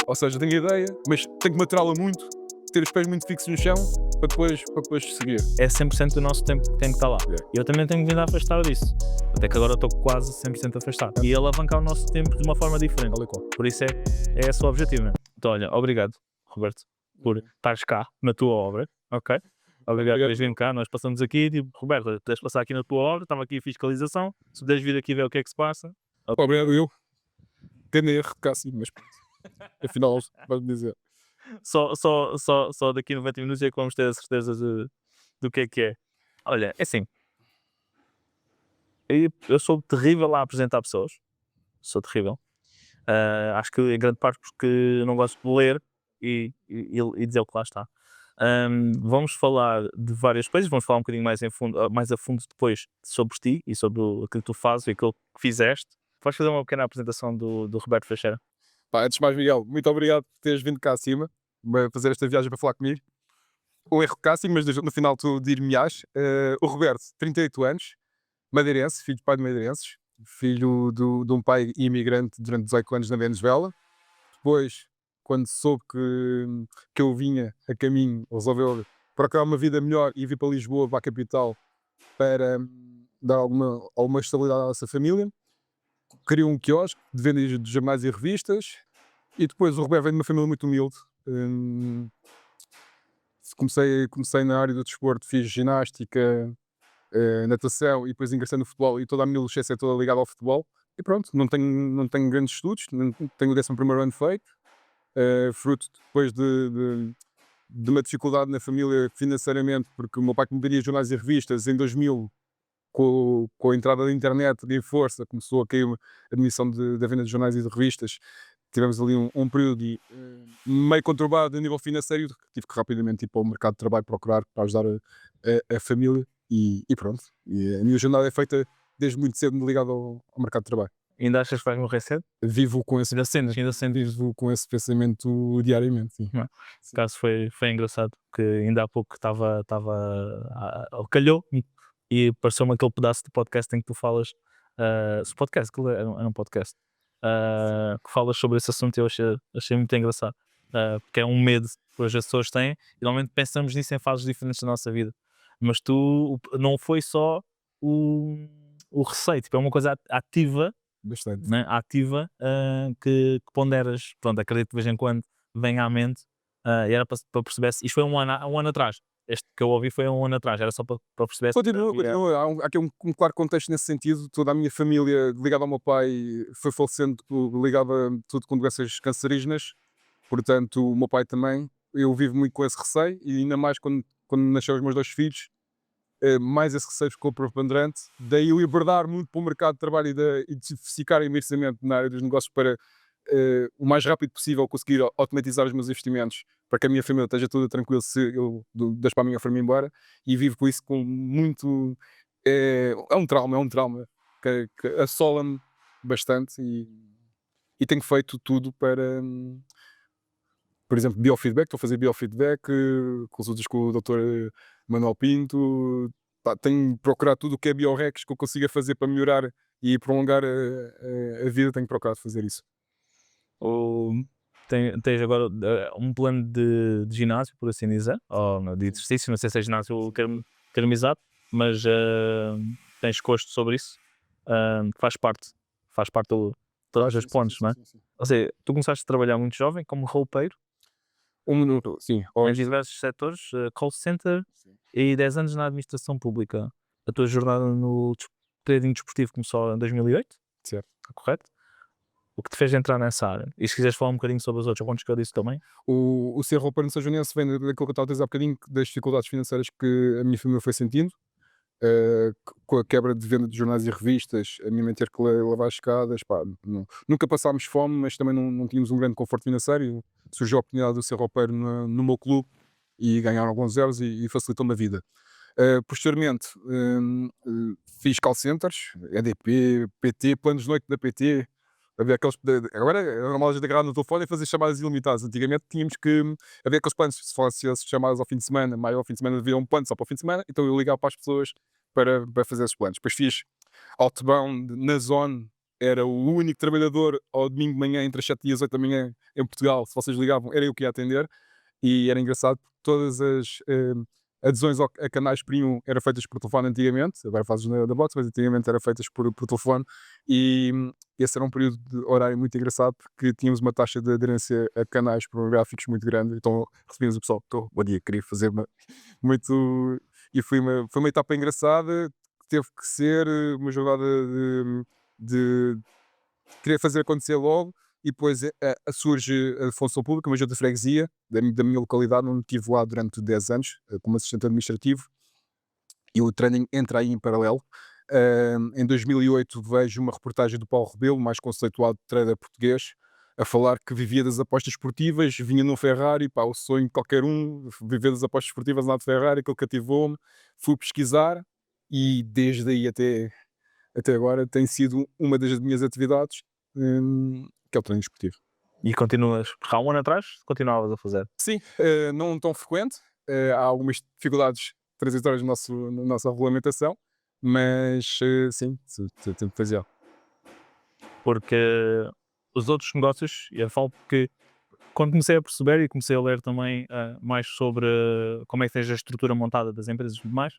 Ou seja, tenho a ideia, mas tenho que maturá-la muito, ter os pés muito fixos no chão, para depois seguir. É 100% do nosso tempo que tem que estar lá. Yeah. E eu também tenho vindo a afastar disso. Até que agora estou quase 100% afastado. E alavancar o nosso tempo de uma forma diferente. Tal e qual. Por isso é esse o objetivo, né? Então, olha, obrigado, Roberto, por estares cá na tua obra, ok? Obrigado por teres vindo cá. Nós passamos aqui, tipo, Roberto, tens de passar aqui na tua obra, estava aqui a fiscalização, se puderes vir aqui ver o que é que se passa. Obrigado eu. Tendo erro de Cássio, mas pronto. Afinal, vais-me dizer. Só daqui a 90 minutos é que vamos ter a certeza do que é. Olha, é assim, eu sou terrível a apresentar pessoas, sou terrível. Acho que em grande parte porque não gosto de ler e dizer o que lá está. Vamos falar de várias coisas, vamos falar um bocadinho mais a fundo depois sobre ti e sobre aquilo que tu fazes e aquilo que fizeste. Vais fazer uma pequena apresentação do Roberto Feixeira? Pá, antes de mais, Miguel, muito obrigado por teres vindo cá acima, para fazer esta viagem para falar comigo. O erro de Cássio, mas no final tu dir-me-ás. O Roberto, 38 anos, madeirense, filho de pai de madeirenses, filho de um pai imigrante durante 18 anos na Venezuela. Depois, quando soube que eu vinha a caminho, resolveu procurar uma vida melhor e vir para Lisboa, para a capital, para dar alguma estabilidade à nossa família. Criou um quiosque de venda de jornais e revistas. E depois o Roberto vem de uma família muito humilde. Comecei na área do desporto, fiz ginástica, natação e depois ingressei no futebol, e toda a minha adolescência é toda ligada ao futebol. E pronto, não tenho grandes estudos, não tenho o 11º ano feito, fruto depois de uma dificuldade na família financeiramente, porque o meu pai, que me daria jornais e revistas, em 2000, com a entrada da internet em força, começou a cair a admissão da venda de jornais e de revistas. Tivemos ali um período meio conturbado a nível financeiro, tive que rapidamente ir para o mercado de trabalho procurar para ajudar a família, e pronto. E a minha jornada é feita desde muito cedo ligado ao mercado de trabalho. Ainda achas que vais morrer cedo? Vivo com esse, Ainda sentes. vivo com esse pensamento diariamente. Sim. Não é? Por acaso foi engraçado, porque ainda há pouco calhou e pareceu-me aquele pedaço de podcast em que tu falas, se podcast, aquilo era um podcast, que falas sobre esse assunto, e eu achei muito engraçado, porque é um medo que as pessoas têm, e normalmente pensamos nisso em fases diferentes da nossa vida, mas tu, não foi só o receio, tipo, é uma coisa ativa, Bastante. né, ativa, que ponderas, pronto, acredito que de vez em quando vem à mente, e era para perceber se isto foi um ano atrás. Este que eu ouvi foi um ano atrás, era só para perceber se Continua. Há aqui um claro contexto nesse sentido. Toda a minha família, ligada ao meu pai, foi falecendo, ligada tudo com doenças cancerígenas. Portanto, o meu pai também. Eu vivo muito com esse receio, e ainda mais quando nasceu os meus 2 filhos, mais esse receio ficou preponderante. Daí eu hibridar muito para o mercado de trabalho e diversificar imensamente na área dos negócios, para o mais rápido possível conseguir automatizar os meus investimentos, para que a minha família esteja toda tranquila se eu deixo para a minha família embora. E vivo com isso com muito. É um trauma que assola-me bastante, e tenho feito tudo para. Por exemplo, biofeedback, estou a fazer biofeedback, consultas com o Dr. Manuel Pinto. Tenho procurado tudo o que é biohacks que eu consiga fazer para melhorar e prolongar a vida. Tenho procurado fazer isso. Tens agora um plano de ginásio, por assim dizer, ou de exercício, não sei se é ginásio termizado, mas tens gosto sobre isso, faz parte de todas as pontes, não é? Sim. Ou seja, tu começaste a trabalhar muito jovem como roupeiro, Sim. em diversos setores, call center, Sim. e 10 anos na administração pública. A tua jornada no trading desportivo começou em 2008, Certo. está correto? O que te fez entrar nessa área? E se quiseres falar um bocadinho sobre os outros pontos que eu disse também. O ser roupeiro no São Joanense vem daquilo que eu estava a dizer há bocadinho, das dificuldades financeiras que a minha família foi sentindo, com a quebra de venda de jornais e revistas, a minha mãe ter que lavar as escadas. Pá, nunca passámos fome, mas também não tínhamos um grande conforto financeiro, e surgiu a oportunidade de ser roupeiro no meu clube e ganhar alguns euros, e facilitou-me a vida. Posteriormente, fiz call centers, EDP, PT, planos de noite da PT. Havia aqueles, agora era uma loja de agarrar no telefone e fazer chamadas ilimitadas. Antigamente tínhamos que havia aqueles planos, se fosse chamadas ao fim de semana, mais ao fim de semana, havia um plano só para o fim de semana, então eu ligava para as pessoas para fazer esses planos. Depois fiz outbound na Zone, era o único trabalhador ao domingo de manhã, entre as 7 e as 8 da manhã em Portugal. Se vocês ligavam, era eu que ia atender. E era engraçado porque todas as adesões a canais premium eram feitas por telefone antigamente. Agora fazes da box, mas antigamente eram feitas por telefone. E esse era um período de horário muito engraçado porque tínhamos uma taxa de aderência a canais pornográficos muito grande. Então recebíamos o pessoal, bom dia, queria fazer muito. E foi uma etapa engraçada que teve que ser uma jornada de querer fazer acontecer logo. E depois surge a função pública, uma junta de freguesia da minha localidade, onde estive lá durante 10 anos como assistente administrativo, e o training entra aí em paralelo. Em 2008 vejo uma reportagem do Paulo Rebelo, mais conceituado trader português, a falar que vivia das apostas esportivas, vinha num Ferrari, pá, o sonho de qualquer um, viver das apostas esportivas lá de Ferrari, aquilo cativou-me. Fui pesquisar e desde aí até agora tem sido uma das minhas atividades, que é o treino esportivo. E continuas, porque há um ano atrás continuavas a fazer. Sim, não tão frequente, há algumas dificuldades transitórias na nossa regulamentação, mas sim, tempo fazia. Porque os outros negócios, e eu falo porque quando comecei a perceber e comecei a ler também mais sobre como é que tens a estrutura montada das empresas e tudo mais,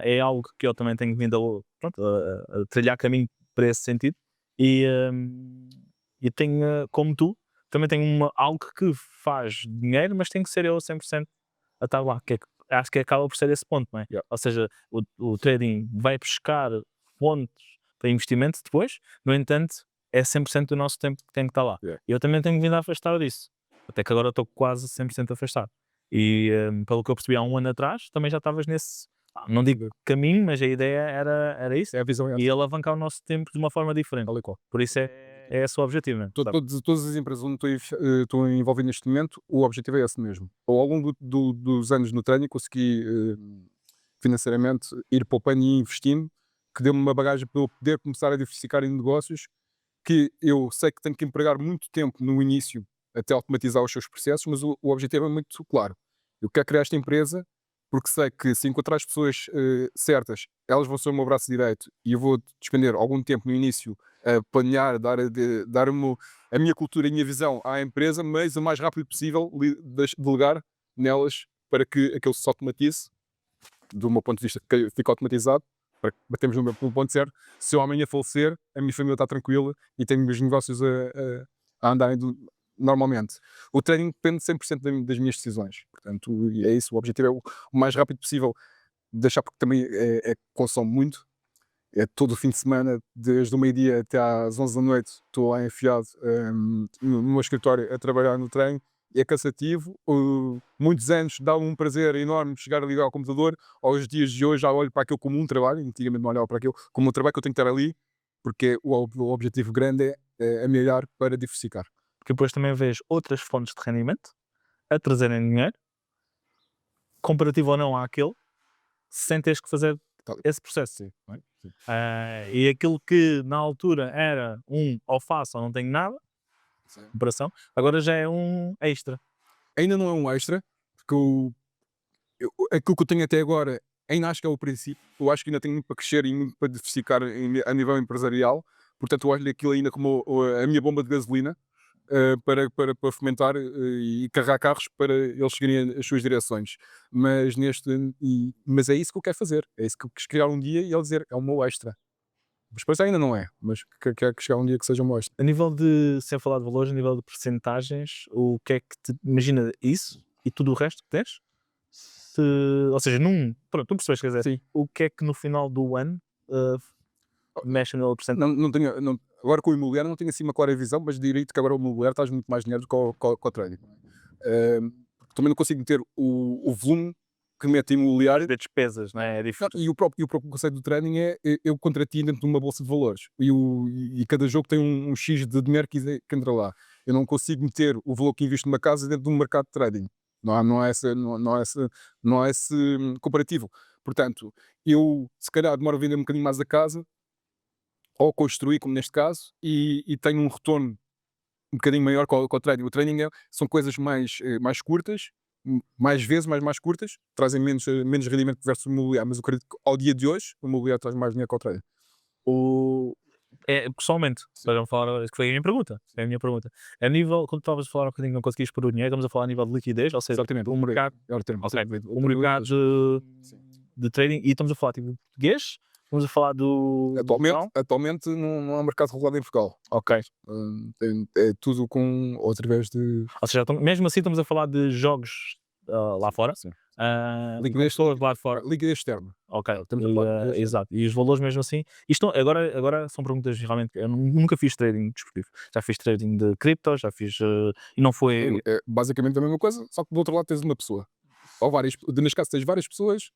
é algo que eu também tenho vindo a trilhar caminho para esse sentido. E tenho, como tu, também tenho algo que faz dinheiro, mas tem que ser eu a 100% a estar lá. Acho que acaba por ser esse ponto, não é? Yeah. Ou seja, o trading vai buscar fontes para investimento depois, no entanto, é 100% do nosso tempo que tem que estar lá. Yeah. E eu também tenho vindo a afastar disso. Até que agora estou quase 100% afastado. E pelo que eu percebi há um ano atrás, também já estavas nesse, não digo caminho, mas a ideia era isso. É a visão, E alavancar o nosso tempo de uma forma diferente. tal e qual. Por isso é esse o objetivo, não é? Todas as empresas onde estou envolvido neste momento, o objetivo é esse mesmo. Ao longo dos anos no treino, consegui financeiramente ir poupando e investindo, que deu-me uma bagagem para eu poder começar a diversificar em negócios, que eu sei que tenho que empregar muito tempo no início até automatizar os seus processos, mas o objetivo é muito claro. Eu quero criar esta empresa porque sei que se encontrar as pessoas certas, elas vão ser o meu braço direito e eu vou despender algum tempo no início a planear, dar a minha cultura e a minha visão à empresa, mas o mais rápido possível delegar nelas para que aquilo se automatize, do meu ponto de vista, que fique automatizado, para que batemos no ponto certo. Se eu amanhã falecer, a minha família está tranquila e tenho meus negócios a andarem normalmente. O trading depende 100% das minhas decisões. Portanto, é isso. O objetivo é o mais rápido possível deixar, porque também consome muito. É todo o fim de semana, desde o meio-dia até às 11 da noite, estou lá enfiado no meu escritório a trabalhar no treino. É cansativo, muitos anos dá-me um prazer enorme chegar a ligar ao computador. Aos dias de hoje já olho para aquilo como um trabalho, antigamente não olhava para aquilo como um trabalho que eu tenho que estar ali, porque o objetivo grande é amelhar para diversificar. Porque depois também vejo outras fontes de rendimento a trazerem dinheiro, comparativo ou não àquele, sem teres que fazer esse processo. Sim, não é? Sim. E aquilo que na altura era ou faço ou não tenho nada, Sim. operação, agora já é um extra. Ainda não é um extra, porque aquilo que eu tenho até agora ainda acho que é o princípio. Eu acho que ainda tenho muito para crescer e muito para diversificar a nível empresarial. Portanto, eu olho aquilo ainda como a minha bomba de gasolina para fomentar e carregar carros para eles seguirem as suas direções. Mas mas é isso que eu quero fazer. É isso que eu quis criar um dia e ele dizer é o meu extra. Mas depois ainda não é, mas quero que chegar um dia que seja o meu extra. A nível de, sem falar de valores, a nível de percentagens, o que é que imagina isso e tudo o resto que tens? Ou seja, pronto, tu percebes, quer dizer, Sim. o que é que no final do ano mexe no porcentagem? Agora com o imobiliário não tenho assim uma clara visão, mas diria-te que agora o imobiliário traz muito mais dinheiro do que o trading. Também não consigo ter o volume que mete imobiliário. De despesas, não é? É diferente. E o próprio conceito do trading é eu contra ti dentro de uma bolsa de valores e cada jogo tem um X de dinheiro que entra lá. Eu não consigo meter o valor que invisto numa casa dentro de um mercado de trading. Não há esse comparativo. Portanto, eu se calhar demoro a vender um bocadinho mais a casa ou construir, como neste caso, e tenho um retorno um bocadinho maior que o trading. O trading são coisas mais curtas, mais vezes, mais curtas, trazem menos rendimento versus o imobiliário, mas eu acredito que ao dia de hoje o imobiliário traz mais dinheiro que o trading. É pessoalmente, para falar, que foi a minha pergunta. É a minha pergunta. A nível, quando estavas a falar um bocadinho que não conseguias pôr o dinheiro, estamos a falar a nível de liquidez, ou seja, Exatamente, o mercado, é o termo. ok, Exatamente, o mercado Sim. de trading, e estamos a falar tipo português, estamos a falar do Portugal? Atualmente não há mercado regulado em Portugal. Ok. É tudo através de Ou seja, mesmo assim estamos a falar de jogos lá fora. sim. Liquidez toda lá de fora. Liquidez externa. Ok, Estamos a falar de liquidez exato. E os valores mesmo assim. Isto agora são perguntas realmente. Eu nunca fiz trading desportivo. Já fiz trading de cripto, já fiz. E não foi. É basicamente a mesma coisa, só que do outro lado tens uma pessoa. Ou várias, neste caso tens várias pessoas.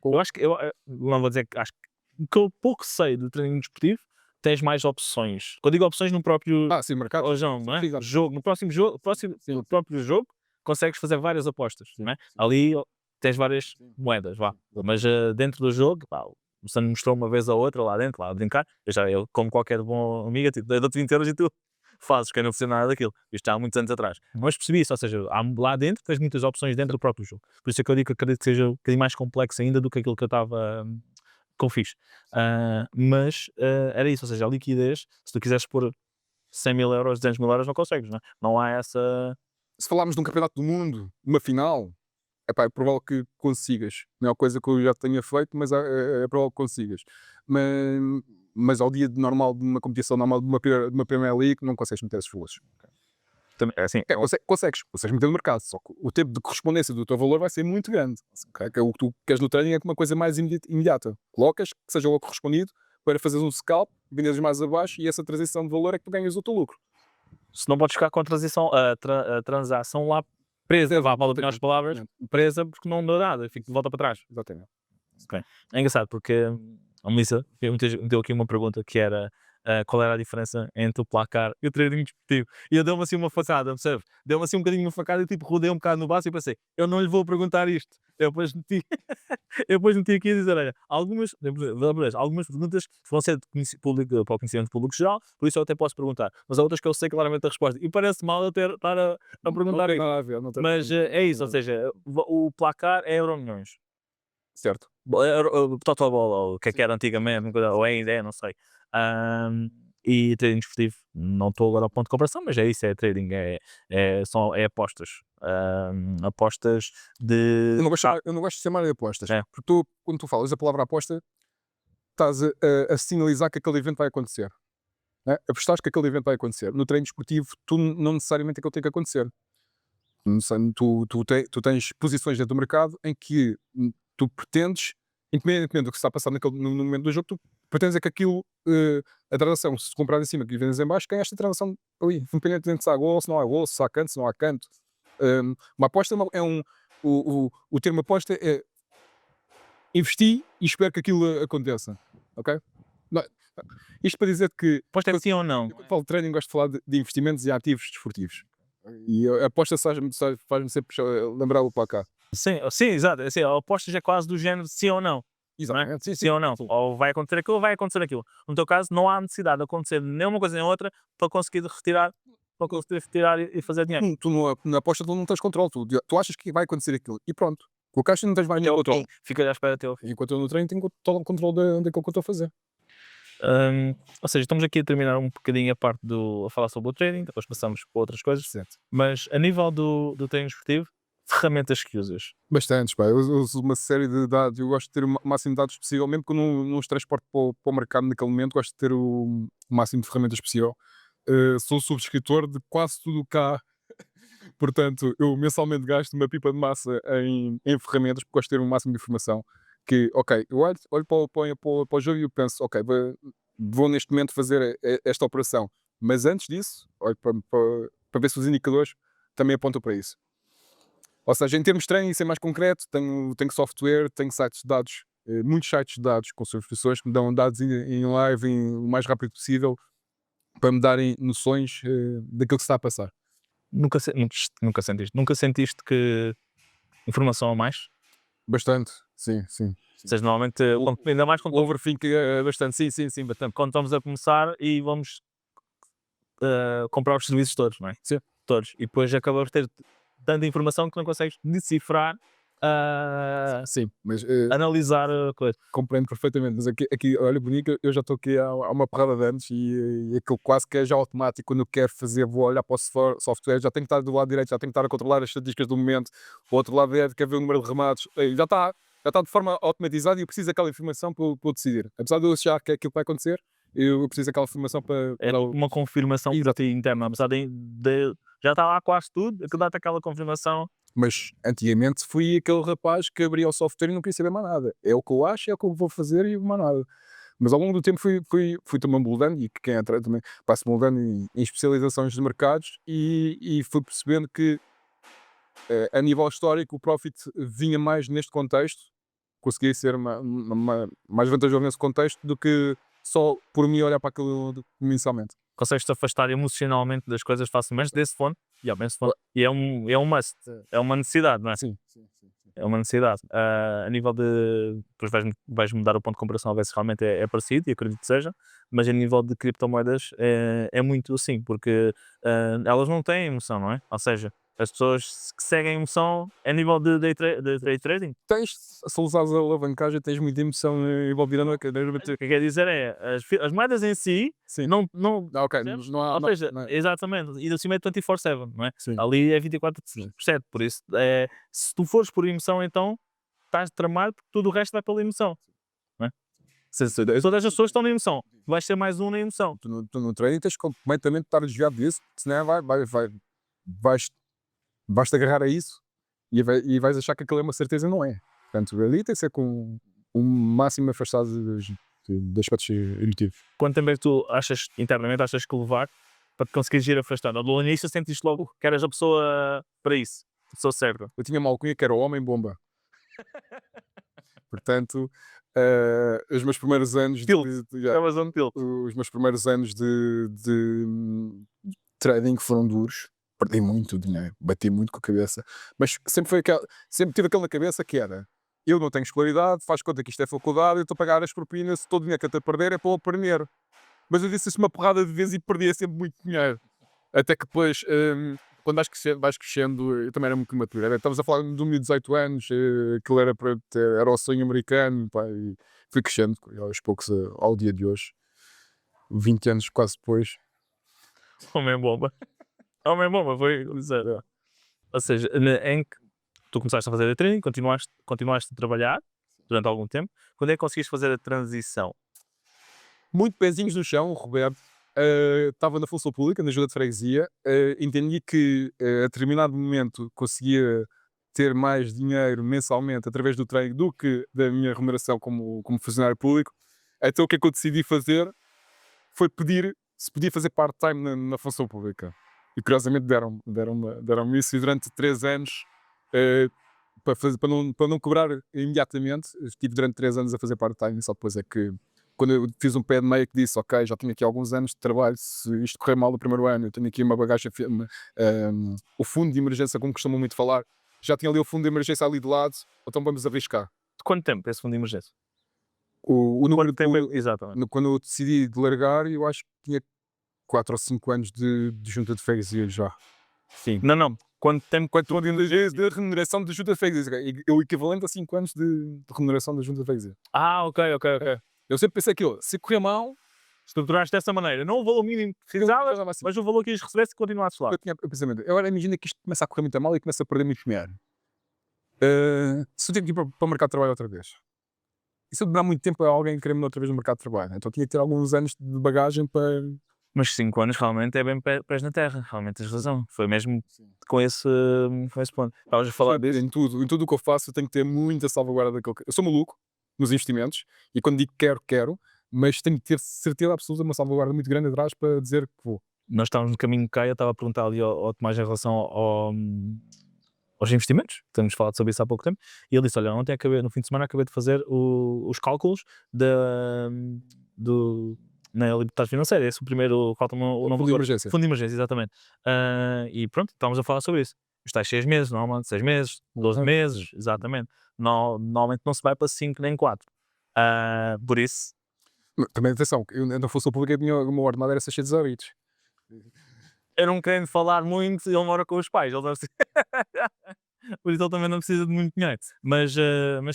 Eu acho que. Não vou dizer que. Acho que o que eu pouco sei do trading desportivo, tens mais opções. Quando digo opções no próprio. Sim, mercado. Não é? Sim, exato. Jogo. No próximo jogo, Sim. no próprio jogo, consegues fazer várias apostas. Sim, Não é? sim. Ali tens várias Sim. moedas, vá. Sim. Mas dentro do jogo, pá, o Sam mostrou uma vez ou outra lá dentro, lá a brincar. Eu como qualquer bom amigo, tipo, dou-te 20 euros e tu fazes, que eu não percebo nada daquilo. Isto já há muitos anos atrás. Mas percebi isso, ou seja, lá dentro tens muitas opções dentro do próprio jogo. Por isso é que eu digo que acredito que seja um bocadinho mais complexo ainda do que aquilo que eu estava que eu fiz. Mas era isso, ou seja, a liquidez, se tu quiseres pôr 100 mil euros, 200 mil euros, não consegues, não é? Não há essa. Se falarmos de um campeonato do mundo, uma final, é provável que consigas. Não é uma coisa que eu já tenha feito, mas é provável que consigas. Mas ao dia normal de uma competição normal de uma Premier League, não consegues meter esses valores. Também, é assim, Consegues meter no mercado, só que o tempo de correspondência do teu valor vai ser muito grande. Que o que tu queres no trading é uma coisa mais imediata. Colocas, que seja logo correspondido, para fazeres um scalp, venderes mais abaixo e essa transição de valor é que tu ganhas o teu lucro. se não podes ficar com a transição, a transação lá presa, vá, vale as palavras, presa porque não deu nada, fico de volta para trás. Exatamente. É engraçado porque a Melissa meteu aqui uma pergunta que era qual era a diferença entre o placar e o trading desportivo. E eu dei-me assim uma facada, percebe? Deu-me assim um bocadinho uma facada e tipo rodei um bocado no baço e pensei, eu não lhe vou perguntar isto. Eu depois meti, eu depois meti aqui a dizer, olha, algumas perguntas vão ser público, para o conhecimento público geral, por isso eu até posso perguntar. Mas há outras que eu sei claramente a resposta. E parece mal eu estar a perguntar Não tem isso. nada a ver. Não tem Mas é isso, ou seja, o placar é Euro-milhões. Certo. Totoball, ou o que é que era antigamente, ou ainda é, não sei. E trading desportivo, não estou agora ao ponto de comparação, mas é isso, é trading, é apostas. Apostas de. Eu não gosto de chamar de apostas. É. Porque quando tu falas a palavra aposta, estás a sinalizar que aquele evento vai acontecer. Né? Apostares que aquele evento vai acontecer. No treino desportivo, tu não necessariamente aquilo tem que acontecer. Não sei, tu tens posições dentro do mercado em que tu pretendes, independentemente do que se está a passar no momento do jogo, tu pretendes é que aquilo, a transação, se tu comprar em cima e vendes em baixo, ganhaste a transação ali, independentemente se há gol, se não há gol, se há canto, se não há canto. Uma aposta o termo aposta é investir e espero que aquilo aconteça. Ok? Não, isto para dizer que Aposta é sim ou não? eu, quando falo de trading, gosto de falar de investimentos e ativos desportivos. E a aposta faz-me sempre lembrar o placar. Sim, exato. Assim, a aposta já é quase do género de sim ou não. Exatamente. Sim ou não. Ou vai acontecer aquilo ou vai acontecer aquilo. No teu caso, não há necessidade de acontecer nem uma coisa nem outra para conseguir retirar, e fazer dinheiro. Na aposta tu não tens controle. Tu achas que vai acontecer aquilo e pronto. Com o caixa não tens mais nenhum controle. Fica à espera até ao fim. Enquanto eu no treino tenho todo o controle daquilo que eu estou a fazer. Ou seja, estamos aqui a terminar um bocadinho a parte a falar sobre o trading, depois passamos para outras coisas. Certo. Mas a nível do treino esportivo, ferramentas que usas? Bastantes, pá. Eu uso uma série de dados. Eu gosto de ter o máximo de dados possível, mesmo que eu não os transporte para o mercado naquele momento. Gosto de ter o máximo de ferramentas possível. Sou subscritor de quase tudo o que há. Portanto, eu mensalmente gasto uma pipa de massa em ferramentas, porque gosto de ter o máximo de informação. Que, ok, eu olho para o jogo e eu penso, ok, vou neste momento fazer esta operação. Mas antes disso, olho para ver se os indicadores também apontam para isso. Ou seja, em termos de treino, isso é mais concreto. Tenho software, tenho sites de dados, muitos sites de dados com subscrições que me dão dados em live o mais rápido possível para me darem noções daquilo que se está a passar. Nunca sentiste que informação a mais? Bastante, sim. Ou seja, normalmente, ainda mais quando O overthink é bastante, sim, bastante. quando estamos a começar e vamos comprar os serviços todos, não é? Sim. Todos. E depois acabamos de ter tanta informação que não consegues decifrar Sim, mas analisar a coisa. compreendo perfeitamente. Mas aqui olha, bonito, eu já estou aqui há uma porrada de anos e aquilo quase que é já automático. Quando eu quero fazer, vou olhar para o software, já tenho que estar do lado direito, já tenho que estar a controlar as estatísticas do momento. O outro lado direito quer ver o número de remates, já está de forma automatizada e eu preciso daquela informação para eu decidir. Apesar de eu achar que é aquilo que vai acontecer, eu preciso daquela informação para É uma confirmação para ti interna, apesar de já está lá quase tudo, aquilo dá-te aquela confirmação. Mas antigamente fui aquele rapaz que abria o software e não queria saber mais nada. É o que eu acho, é o que eu vou fazer e mais nada. Mas ao longo do tempo fui também moldando, e que quem entra também vai-se moldando em especializações de mercados e fui percebendo que a nível histórico o profit vinha mais neste contexto, conseguia ser mais vantajoso nesse contexto do que só por mim olhar para aquilo mensalmente. Consegues-te afastar emocionalmente das coisas facilmente desse fone, esse fone. E é um must, é uma necessidade, não é? Sim. É uma necessidade. A nível de. Depois vais mudar o ponto de comparação a ver se realmente é parecido, e acredito que seja, mas a nível de criptomoedas é muito assim, porque elas não têm emoção, não é? Ou seja, as pessoas que seguem emoção a nível de day trading. Se usares a alavancagem, tens muita emoção envolvida na cadeira. O que quer dizer é, as moedas em si, Sim. não, Ok, percebes? não há. Ou seja, não é- exatamente, e acima é 24/7, não é? Sim. Ali é 24/7, por isso, se tu fores por emoção, então estás tramado, porque tudo o resto vai pela emoção, não é? Todas as pessoas estão na emoção, vais ser mais um na emoção. Tu no trading tens completamente de estar desviado disso, senão vais-te agarrar a isso e vais achar que aquilo é uma certeza, não é. Portanto, ali tem que ser com o máximo afastado de aspectos emotivos. Quanto tempo é que tu achas, internamente, achas que levar para te conseguires ir afastando? Ou no início sentiste logo que eras a pessoa para isso, a pessoa certa. Eu tinha uma alcunha que era o homem-bomba. Portanto, os meus primeiros anos Estavas um tilt. os meus primeiros anos de trading foram duros. Perdi muito dinheiro, bati muito com a cabeça, mas sempre tive aquilo na cabeça que era: eu não tenho escolaridade, faz conta que isto é faculdade, eu estou a pagar as propinas, se todo o dinheiro que eu estou a perder é para o aprender. Mas eu disse isso uma porrada de vezes e perdia sempre muito dinheiro. Até que depois, quando vais crescendo, eu também era muito imaturo. Estamos a falar de 18 anos, aquilo era o sonho americano, pá, e fui crescendo aos poucos ao dia de hoje, 20 anos quase depois. Homem-bomba. Homem-bomba, foi dizer. Ou seja, em que tu começaste a fazer a training, continuaste a trabalhar durante algum tempo. Quando é que conseguiste fazer a transição? Muito pezinhos no chão, o Roberto. Estava na função pública, na ajuda de freguesia. Entendi que a determinado momento conseguia ter mais dinheiro mensalmente através do treino do que da minha remuneração como funcionário público. Então o que é que eu decidi fazer foi pedir se podia fazer part-time na função pública. E curiosamente deram-me isso, e durante 3 anos, para não cobrar imediatamente, estive durante 3 anos a fazer part-time, e só depois é que, quando eu fiz um pé de meio que disse: ok, já tenho aqui alguns anos de trabalho, se isto correr mal no primeiro ano, eu tenho aqui uma bagagem, o fundo de emergência, como costumam muito falar, já tinha ali o fundo de emergência ali de lado, então vamos arriscar. De quanto tempo esse fundo de emergência? O número Quanto tempo exatamente? quando eu decidi de largar, eu acho que tinha 4 ou 5 anos de junta de freguesia já. Sim. Não. Quanto tempo? Quanto de remuneração de junta de freguesia, é o equivalente a 5 anos de remuneração da junta de freguesia. Ok. Eu sempre pensei que se correr mal, Estruturaste dessa maneira. Não o valor mínimo que precisavas, assim. mas o valor que ias receber se continuasses lá. Eu tinha o pensamento, agora imagina que isto começa a correr muito mal e começa a perder muito dinheiro. Se eu tenho que ir para o mercado de trabalho outra vez, e se eu demorar muito tempo a alguém querer-me outra vez no mercado de trabalho, então tinha que ter alguns anos de bagagem para. Mas 5 anos realmente é bem pés na terra, realmente tens razão. Foi mesmo com esse ponto. Estavas a falar disso? Em tudo o que eu faço, eu tenho que ter muita salvaguarda daquilo que. Eu sou maluco nos investimentos, e quando digo quero, mas tenho que ter certeza absoluta, uma salvaguarda muito grande atrás para dizer que vou. Nós estávamos no caminho de cá, eu estava a perguntar ali ao Tomás em relação aos investimentos, temos falado sobre isso há pouco tempo, e ele disse: olha, ontem no fim de semana acabei de fazer os cálculos na liberdade financeira. Esse é o primeiro, falta-me o nome Fundo de emergência. Fundo de emergência, exatamente. E pronto, estávamos a falar sobre isso. Os tais 6 meses, normalmente 6 meses, 12 meses, exatamente. Normalmente não se vai para 5 nem 4. Por isso, Também atenção, eu na função pública o meu ordenado era 600 euros. eu não querendo falar muito, ele mora com os pais. Ele deve ser... por isso ele também não precisa de muito dinheiro. Mas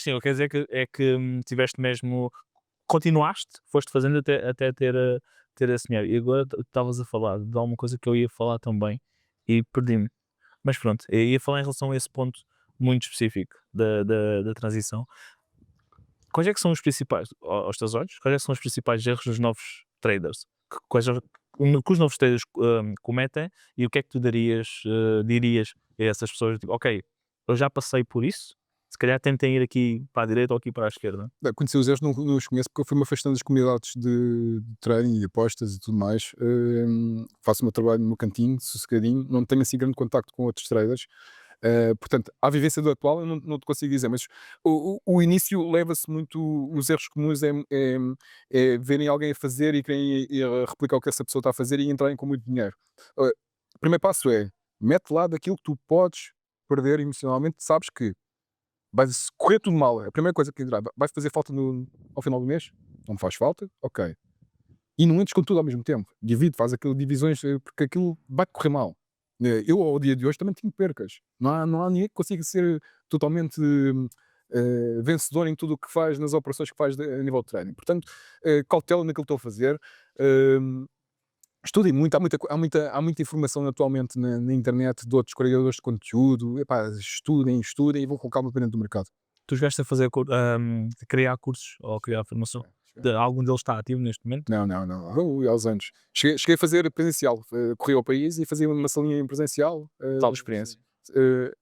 sim, o que quer dizer que tiveste mesmo, continuaste, foste fazendo até ter esse dinheiro. E agora estavas a falar de alguma coisa que eu ia falar também e perdi-me. Mas pronto, eu ia falar em relação a esse ponto muito específico da transição. Quais é que são os principais, aos teus olhos, quais é que são os principais erros dos novos traders? Que os novos traders cometem, e o que é que tu dirias a essas pessoas? Tipo, ok, eu já passei por isso, se calhar tentem ir aqui para a direita ou aqui para a esquerda. Conheci os erros, não os conheço porque eu fui-me afastando das comunidades de trading e de apostas e tudo mais. Faço o meu trabalho no meu cantinho, sossegadinho, não tenho assim grande contacto com outros traders. Portanto, à vivência do atual eu não te consigo dizer, mas o início leva-se muito, os erros comuns é verem alguém a fazer e querem ir a replicar o que essa pessoa está a fazer e entrarem com muito dinheiro. O primeiro passo é, mete lá daquilo que tu podes perder emocionalmente, sabes que vai correr tudo mal. A primeira coisa que entrar, vai fazer falta ao final do mês? Não me faz falta? Ok. E não entres com tudo ao mesmo tempo. Divide, faz aquilo divisões, porque aquilo vai correr mal. Eu, ao dia de hoje, também tenho percas. Não há ninguém que consiga ser totalmente vencedor em tudo o que faz, nas operações que faz a nível de treino. Portanto, cautela naquilo que estou a fazer. Estudem muito, há muita informação atualmente na internet de outros criadores de conteúdo. Epá, estudem e vão colocar uma dentro do mercado. Tu chegaste a fazer, criar cursos ou criar formação? Algum deles está ativo neste momento? Não. Aos anos. Cheguei a fazer presencial. Corri ao país e fazia uma salinha em presencial. Tal experiência.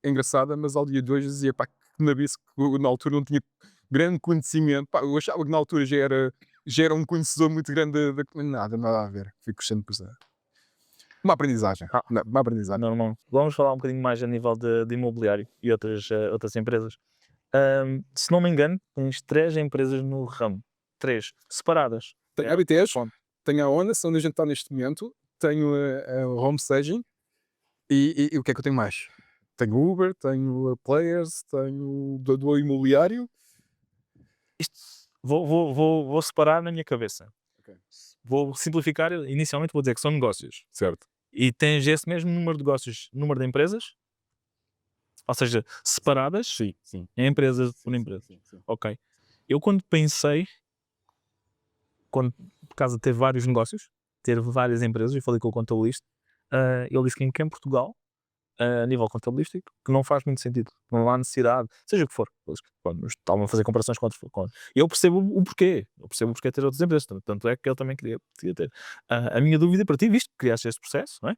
Engraçada, mas ao dia de hoje dizia, pá, que nabice, que na altura não tinha grande conhecimento. Pá, eu achava que na altura já era um conhecedor muito grande nada a ver. Fui crescendo por isso. Uma aprendizagem. Uma aprendizagem. Normal. Vamos falar um bocadinho mais a nível de imobiliário e outras empresas. Se não me engano, tens 3 empresas no ramo. 3 separadas. Tenho a BTS, tenho a Honda, onde a gente está neste momento, tenho a Home Staging e o que é que eu tenho mais? Tenho Uber, tenho a Players, tenho do imobiliário. Isto vou separar na minha cabeça. Ok. Vou simplificar, inicialmente vou dizer que são negócios. Certo. E tens esse mesmo número de negócios, número de empresas, ou seja, separadas Sim. em empresas por empresa. Sim. Ok. Eu quando pensei, por causa de ter vários negócios, ter várias empresas, e falei com o contabilista, ele disse que em Portugal, a nível contabilístico, que não faz muito sentido. Não há necessidade, seja o que for. Eles, pronto, estavam a fazer comparações com outros. Eu percebo o porquê. Eu percebo o porquê de ter outras empresas. Tanto é que ele também queria ter. A minha dúvida para ti, visto que criaste este processo, não é?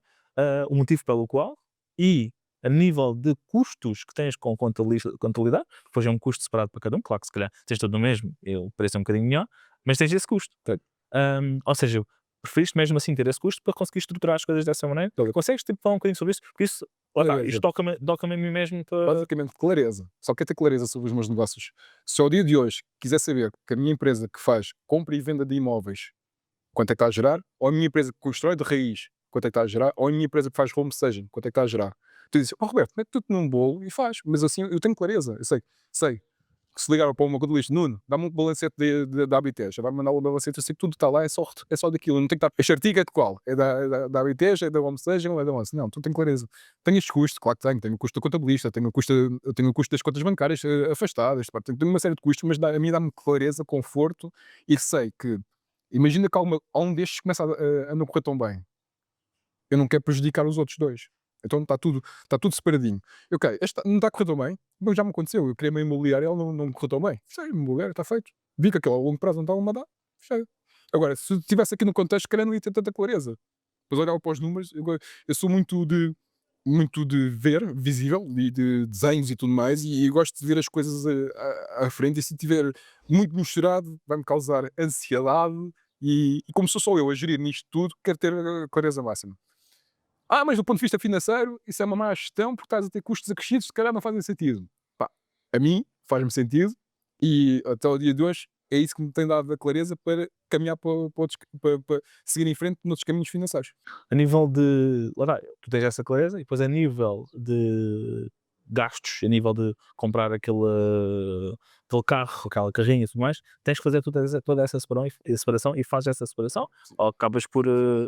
O motivo pelo qual e a nível de custos que tens com contabilidade, depois é um custo separado para cada um. Claro que se calhar tens tudo no mesmo, o preço é um bocadinho melhor, mas tens esse custo. Ou seja, preferiste mesmo assim ter esse custo para conseguir estruturar as coisas dessa maneira? Consegues tipo, falar um bocadinho sobre isso? Porque isso, isto toca-me a mim mesmo. Basicamente, clareza. Só quero ter clareza sobre os meus negócios. Se ao dia de hoje quiser saber que a minha empresa que faz compra e venda de imóveis, quanto é que está a gerar, ou a minha empresa que constrói de raiz, quanto é que está a gerar, ou a minha empresa que faz home staging, quanto é que está a gerar. Tu dizes, Roberto, mete tudo num bolo e faz. Mas assim, eu tenho clareza. Eu sei. Que se ligaram para uma contabilista, Nuno, dá-me um balancete da ABTES, já vai mandar o balancete, eu sei que tudo está lá, é só daquilo, não tem que estar, este artigo é de qual? É da ABTES, é da Home Staging ou é da onde? Não, tu tens clareza. Tenho estes custos, claro que tenho o custo da contabilista, tenho o custo das contas bancárias afastadas, tenho uma série de custos, mas a mim dá-me clareza, conforto e sei que, imagina que algum destes começa a não correr tão bem, eu não quero prejudicar os outros dois. Então está tudo separadinho. Ok, este não está a correr tão bem, mas já me aconteceu. Eu criei uma imobiliária e ela não me correu tão bem. Fechei a imobiliária, está feito. Vi que aquilo a longo prazo não estava a mandar. Fechei. Agora, se estivesse aqui no contexto, se calhar não ia ter tanta clareza. Depois olhava para os números, eu sou muito de ver, visível, e de desenhos e tudo mais, e gosto de ver as coisas à frente, e se estiver muito misturado, vai-me causar ansiedade, e como sou só eu a gerir nisto tudo, quero ter a clareza máxima. Mas do ponto de vista financeiro, isso é uma má gestão porque estás a ter custos acrescidos que se calhar não fazem sentido. Pá, a mim faz-me sentido e até o dia de hoje é isso que me tem dado a clareza para caminhar para seguir em frente noutros caminhos financeiros. A nível de. Lá está, tu tens essa clareza, e depois a nível de gastos, a nível de comprar aquele carro, aquela carrinha e tudo mais, tens que fazer toda essa separação e fazes essa separação, ou acabas por.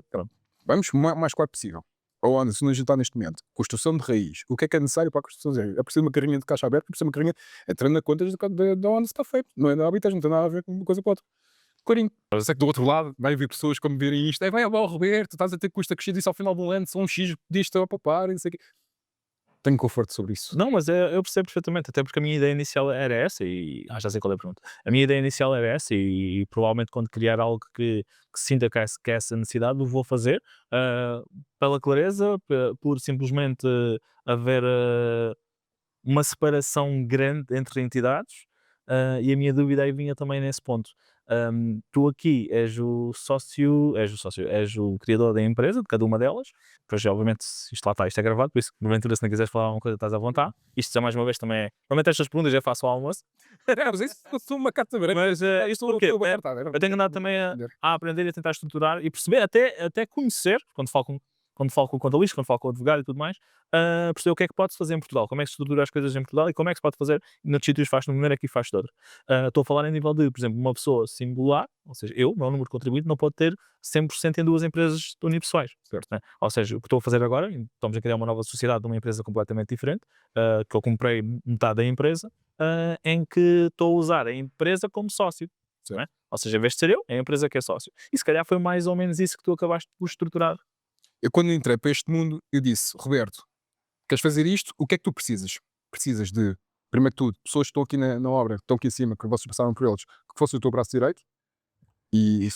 Pronto. Vamos o mais claro possível. Ou se não está neste momento, construção de raiz, o que é necessário para a construção de raiz? É preciso uma carrinha de caixa aberta, é preciso uma carrinha entrando na contas da onde está feito, não é da Habitat, não tem nada a ver com uma coisa com a outra. Clarinho. Eu sei que do outro lado vai haver pessoas quando verem isto, vai ao Roberto, estás a ter custo acrescido isso ao final do ano, são um X disto a poupar, e não sei o quê. Tenho conforto sobre isso. Não, mas eu percebo perfeitamente, até porque a minha ideia inicial era essa e já sei qual é a pergunta. A minha ideia inicial era essa e provavelmente quando criar algo que sinta que é essa necessidade, o vou fazer, pela clareza, por simplesmente haver uma separação grande entre entidades, e a minha dúvida aí vinha também nesse ponto. Tu aqui és o criador da empresa, de cada uma delas, pois obviamente isto lá está, isto é gravado, por isso, porventura, se não quiseres falar alguma coisa, estás à vontade. Isto já mais uma vez também é, normalmente estas perguntas eu faço ao almoço, Mas isso eu sou uma carta branca. mas isto porquê? Eu tenho andado também a aprender e a tentar estruturar e perceber, até conhecer, quando falo com o contabilista, quando falo com o advogado e tudo mais, perceber o que é que pode-se fazer em Portugal, como é que se estrutura as coisas em Portugal e como é que se pode fazer noutros sítios faz de uma maneira aqui faz de outra. Estou a falar em nível de, por exemplo, uma pessoa singular, ou seja, o meu número de contribuinte não pode ter 100% em duas empresas unipessoais, certo? Né? Ou seja, o que estou a fazer agora, estamos a criar uma nova sociedade de uma empresa completamente diferente, que eu comprei metade da empresa, em que estou a usar a empresa como sócio. Né? Ou seja, em vez de ser eu, é a empresa que é sócio. E se calhar foi mais ou menos isso que tu acabaste por estruturar. Eu quando entrei para este mundo, eu disse, Roberto, queres fazer isto? O que é que tu precisas? Precisas de, primeiro que tudo, pessoas que estão aqui na obra, que estão aqui em cima, que vocês passaram por eles, que fosse o teu braço direito, e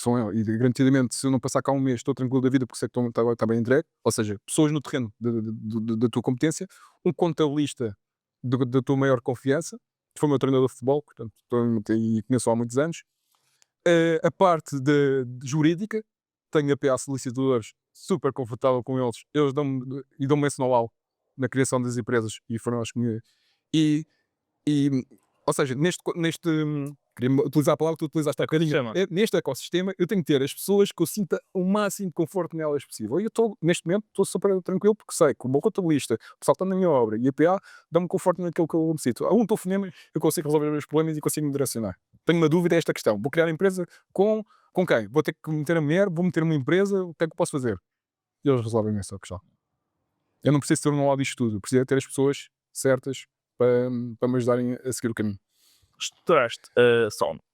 garantidamente, se eu não passar cá um mês, estou tranquilo da vida porque sei que está bem entregue, ou seja, pessoas no terreno da tua competência, um contabilista da tua maior confiança, que foi o meu treinador de futebol, portanto, e conheço há muitos anos, a parte de jurídica, tenho a PA solicitadores, super confortável com eles dão-me esse know-how na criação das empresas e foram eles que me. E, e, ou seja, queria utilizar a palavra que tu utilizaste há bocadinho. Neste ecossistema, eu tenho que ter as pessoas que eu sinta o máximo de conforto nelas possível. E eu estou, neste momento, estou super tranquilo porque sei que o meu contabilista, o pessoal que está na minha obra e a PA dão-me conforto naquilo que eu me sinto. A um telefonema, eu consigo resolver os meus problemas e consigo me direcionar. Tenho uma dúvida, é esta questão. Vou criar a empresa com quem? Vou ter que meter a mulher, vou meter uma empresa, o que é que eu posso fazer? E eles resolvem essa questão. Eu não preciso ter um lado disto tudo, eu preciso ter as pessoas certas para me ajudarem a seguir o caminho. Estruturaste,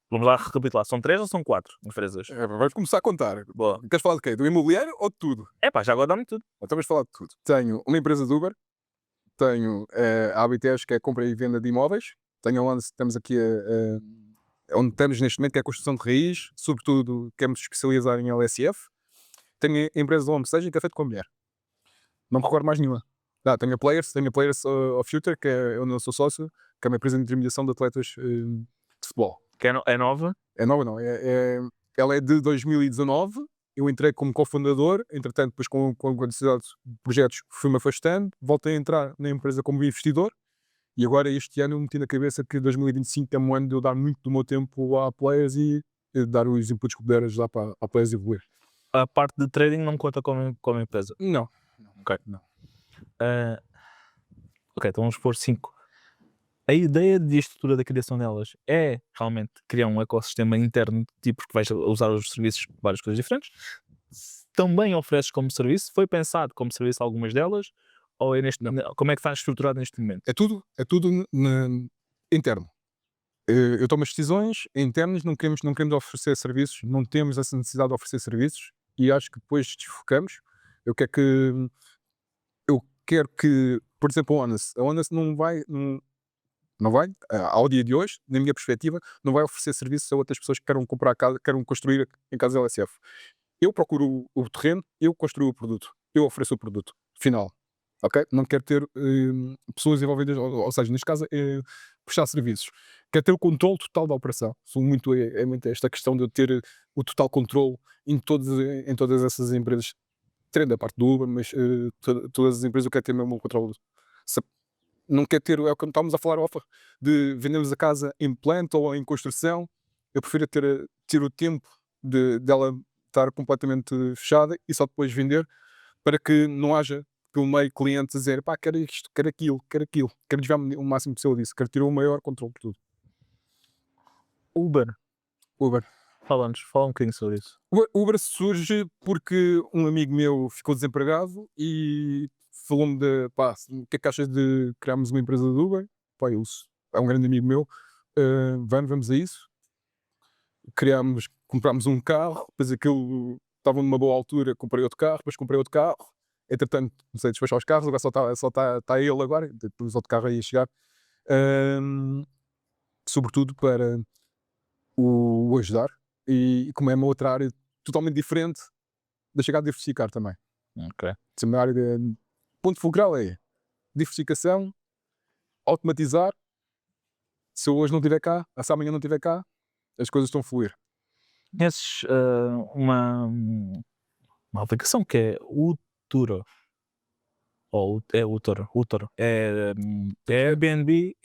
vamos lá recapitular, são 3 ou são 4 empresas? Vais começar a contar. Boa. Queres falar de quê? Do imobiliário ou de tudo? Já agora dá-me tudo. Então vamos falar de tudo. Tenho uma empresa de Uber, tenho a ABTES, que é a compra e venda de imóveis, tenho onde estamos aqui onde estamos neste momento, que é a construção de raiz, sobretudo queremos especializar em LSF. Tenho a empresa de Home Staging, que é feito com a mulher. Não me recordo mais nenhuma. Tenho a Players of Future, que é onde eu sou sócio, que é uma empresa de intermediação de atletas de futebol. Que é nova? É nova, não. Ela é de 2019. Eu entrei como cofundador, entretanto, depois com a necessidade de projetos, fui-me afastando, voltei a entrar na empresa como investidor. E agora, este ano, eu meti na cabeça que 2025 é um ano de eu dar muito do meu tempo à Players e dar os inputs que puder ajudar para a Players evoluir. A parte de trading não conta como empresa? Não. Ok. Não. Ok, então vamos pôr 5. A ideia de estrutura da criação delas é realmente criar um ecossistema interno, tipo que vais usar os serviços para várias coisas diferentes. Também ofereces como serviço, foi pensado como serviço algumas delas, ou é como é que está estruturado neste momento? É tudo interno. Eu tomo as decisões internas, não queremos oferecer serviços, não temos essa necessidade de oferecer serviços e acho que depois desfocamos. Eu quero que, por exemplo, a Honest não vai, ao dia de hoje, na minha perspectiva, não vai oferecer serviços a outras pessoas que queiram comprar casa, queiram construir em casa LSF. Eu procuro o terreno, eu construo o produto, eu ofereço o produto final. Ok? Não quero ter pessoas envolvidas, ou seja, neste caso, prestar serviços. Quero ter o controle total da operação. Sou muito esta questão de eu ter o total controle em todas essas empresas, tirando a parte do Uber, mas todas as empresas eu quero ter mesmo o controle. Não quero ter, é o que estávamos a falar, de vendermos a casa em planta ou em construção. Eu prefiro ter o tempo dela estar completamente fechada e só depois vender, para que não haja pelo meio cliente a dizer, pá, quero isto, quero aquilo, quero desviar-me o máximo possível disso, quero ter o maior controle por tudo. Uber. Fala um bocadinho sobre isso. O Uber surge porque um amigo meu ficou desempregado e falou-me de, pá, o que é que achas de criarmos uma empresa de Uber? Pá, é um grande amigo meu, vamos a isso. Comprámos um carro, depois aquilo estava numa boa altura, comprei outro carro, depois comprei outro carro. Entretanto, não sei despachar os carros, agora só está ele agora, depois outro carro aí a chegar. Ahm, Sobretudo para o ajudar. E como é uma outra área totalmente diferente, deixa cá de diversificar também. Ok. Se a minha área de ponto fulcral é diversificação, automatizar. Se eu hoje não estiver cá, se amanhã não estiver cá, as coisas estão a fluir. Conheces uma aplicação que é o Turo. Ou é o Turo. É Airbnb,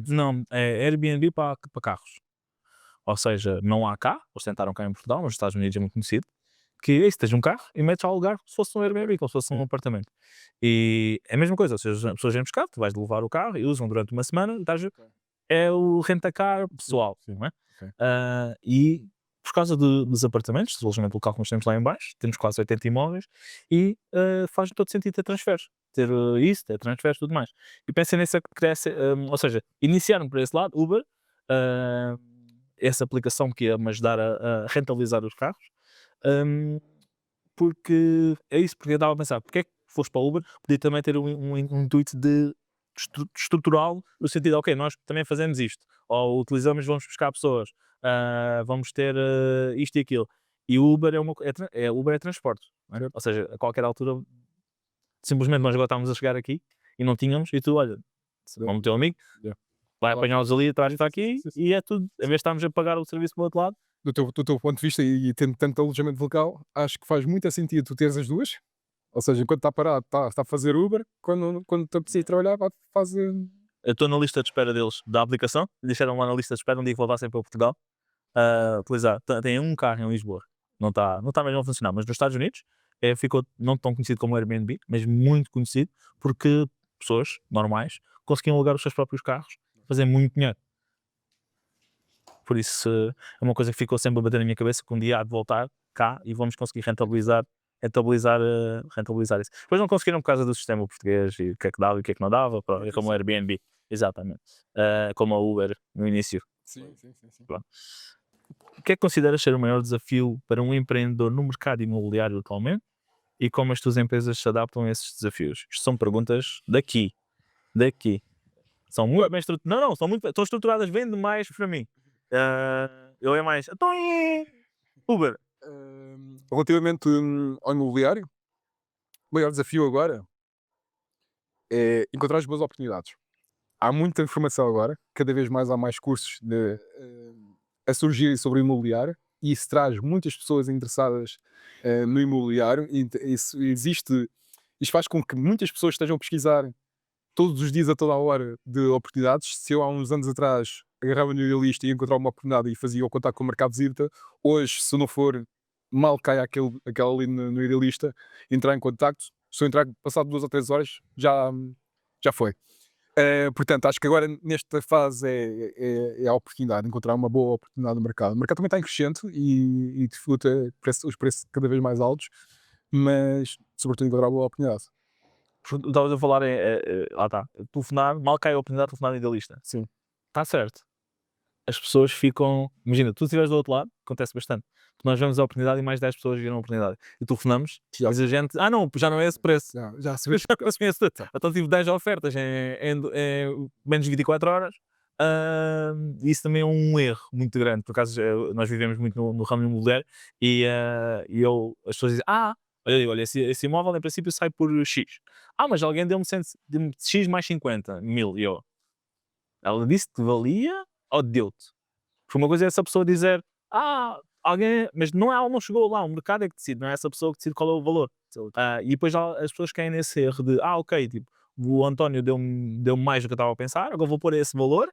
não, é Airbnb para carros. Ou seja, não há cá, eles tentaram cá em Portugal, mas nos Estados Unidos é muito conhecido, que é isso, tens um carro e metes ao alugar como se fosse um Airbnb, como se fosse um apartamento. E é a mesma coisa, ou seja, as pessoas vêm buscar, tu vais levar o carro e usam durante uma semana, é o rent-a-car pessoal, Sim. não é? Ok. E por causa dos apartamentos, do alojamento local que nós temos lá em baixo, temos quase 80 imóveis e faz todo sentido ter transferes, ter ter transferes e tudo mais. E pensem nessa que cresce, ou seja, iniciaram por esse lado, Uber, uh, essa aplicação que ia me ajudar a rentabilizar os carros, porque é isso, porque eu estava a pensar, porque é que foste para o Uber, podia também ter um intuito de estrutural, no sentido, ok, nós também fazemos isto, ou utilizamos, vamos buscar pessoas, vamos ter isto e aquilo. E o Uber Uber é transporte, não é? Ou seja, a qualquer altura, simplesmente nós agora estávamos a chegar aqui e não tínhamos, e tu, olha, como o teu amigo, Yeah. vai Claro. apanhá-los ali atrás e está aqui, Sim, sim. e é tudo, em vez de estarmos a pagar o serviço do outro lado, Do teu ponto de vista e tendo tanto alojamento local, acho que faz muito sentido tu teres as duas. Ou seja, enquanto está parado, está a fazer Uber, quando te apetecer trabalhar, faz. eu estou na lista de espera deles, da aplicação, deixaram lá na lista de espera um dia que voltassem para Portugal, a utilizar. Tem um carro em Lisboa, não tá mesmo a funcionar, mas nos Estados Unidos ficou não tão conhecido como Airbnb, mas muito conhecido, porque pessoas normais conseguiam alugar os seus próprios carros, fazer muito dinheiro. Por isso é uma coisa que ficou sempre a bater na minha cabeça, que um dia há de voltar cá e vamos conseguir rentabilizar isso. Depois não conseguiram por causa do sistema português e o que é que dava e o que é que não dava, é como o Airbnb, exatamente, como a Uber no início. Sim. O que é que consideras ser o maior desafio para um empreendedor no mercado imobiliário atualmente e como as tuas empresas se adaptam a esses desafios? Isto são perguntas daqui. São muito bem estruturadas. Não, estão estruturadas bem demais para mim. Eu é mais. Então, Uber. Relativamente ao imobiliário, o maior desafio agora é encontrar as boas oportunidades. Há muita informação agora, cada vez mais há mais cursos a surgir sobre o imobiliário e isso traz muitas pessoas interessadas no imobiliário e isso faz com que muitas pessoas estejam a pesquisar todos os dias a toda a hora de oportunidades. Se eu há uns anos atrás agarrava no Idealista e ia encontrar uma oportunidade e fazia o contato com o mercado de visita, hoje se não for mal cai aquela ali no Idealista, entrar em contacto, se eu entrar passado 2 ou 3 horas já foi. Portanto, acho que agora nesta fase é a oportunidade de encontrar uma boa oportunidade no mercado. O mercado também está em crescente e disfruta os preços cada vez mais altos, mas sobretudo encontrar uma boa oportunidade. Estavas a falar lá está. Telefonar, mal cai a oportunidade de telefonar no Idealista. Sim. Está certo. As pessoas ficam. Imagina, tu estiveres do outro lado, acontece bastante. Nós vemos a oportunidade e mais 10 pessoas viram a oportunidade. E telefonamos, Já. diz a gente, não, já não é esse preço. Já Eu sabes. já conheço. Então tive 10 ofertas em menos de 24 horas. Isso também é um erro muito grande. Por acaso, nós vivemos muito no ramo imobiliário e as pessoas dizem: olha, esse imóvel em princípio sai por X. Mas alguém deu-me X mais 50 mil. E ela disse que valia ou deu-te? Porque uma coisa é essa pessoa dizer: alguém, mas ela não chegou lá, o mercado é que decide, não é essa pessoa que decide qual é o valor. E depois as pessoas caem nesse erro de, ok, tipo, o António deu-me mais do que eu estava a pensar, agora vou pôr esse valor,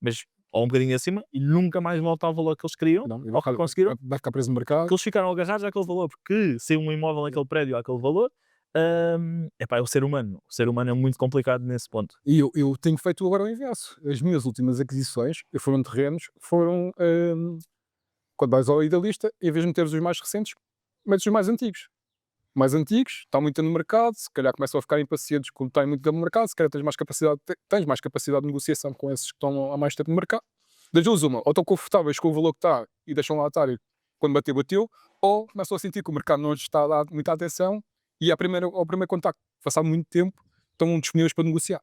mas ou um bocadinho acima, e nunca mais volta ao valor que eles queriam, ou que conseguiram, Vai ficar preso no mercado. que eles ficaram agarrados àquele valor, porque se um imóvel naquele prédio àquele valor, é o ser humano. O ser humano é muito complicado nesse ponto. E eu tenho feito agora o inverso. As minhas últimas aquisições foram terrenos, foram quando vais ao idealista, em vez de meteres os mais recentes, metes os mais antigos. Mais antigos, está muito no mercado, se calhar começam a ficar impacientes quando está muito no mercado, se calhar tens mais capacidade de negociação com esses que estão há mais tempo no mercado. Das duas uma, ou estão confortáveis com o valor que está e deixam lá estar e quando bateu, ou começam a sentir que o mercado não lhes está a dar muita atenção e ao primeiro contacto, passado muito tempo, estão disponíveis para negociar.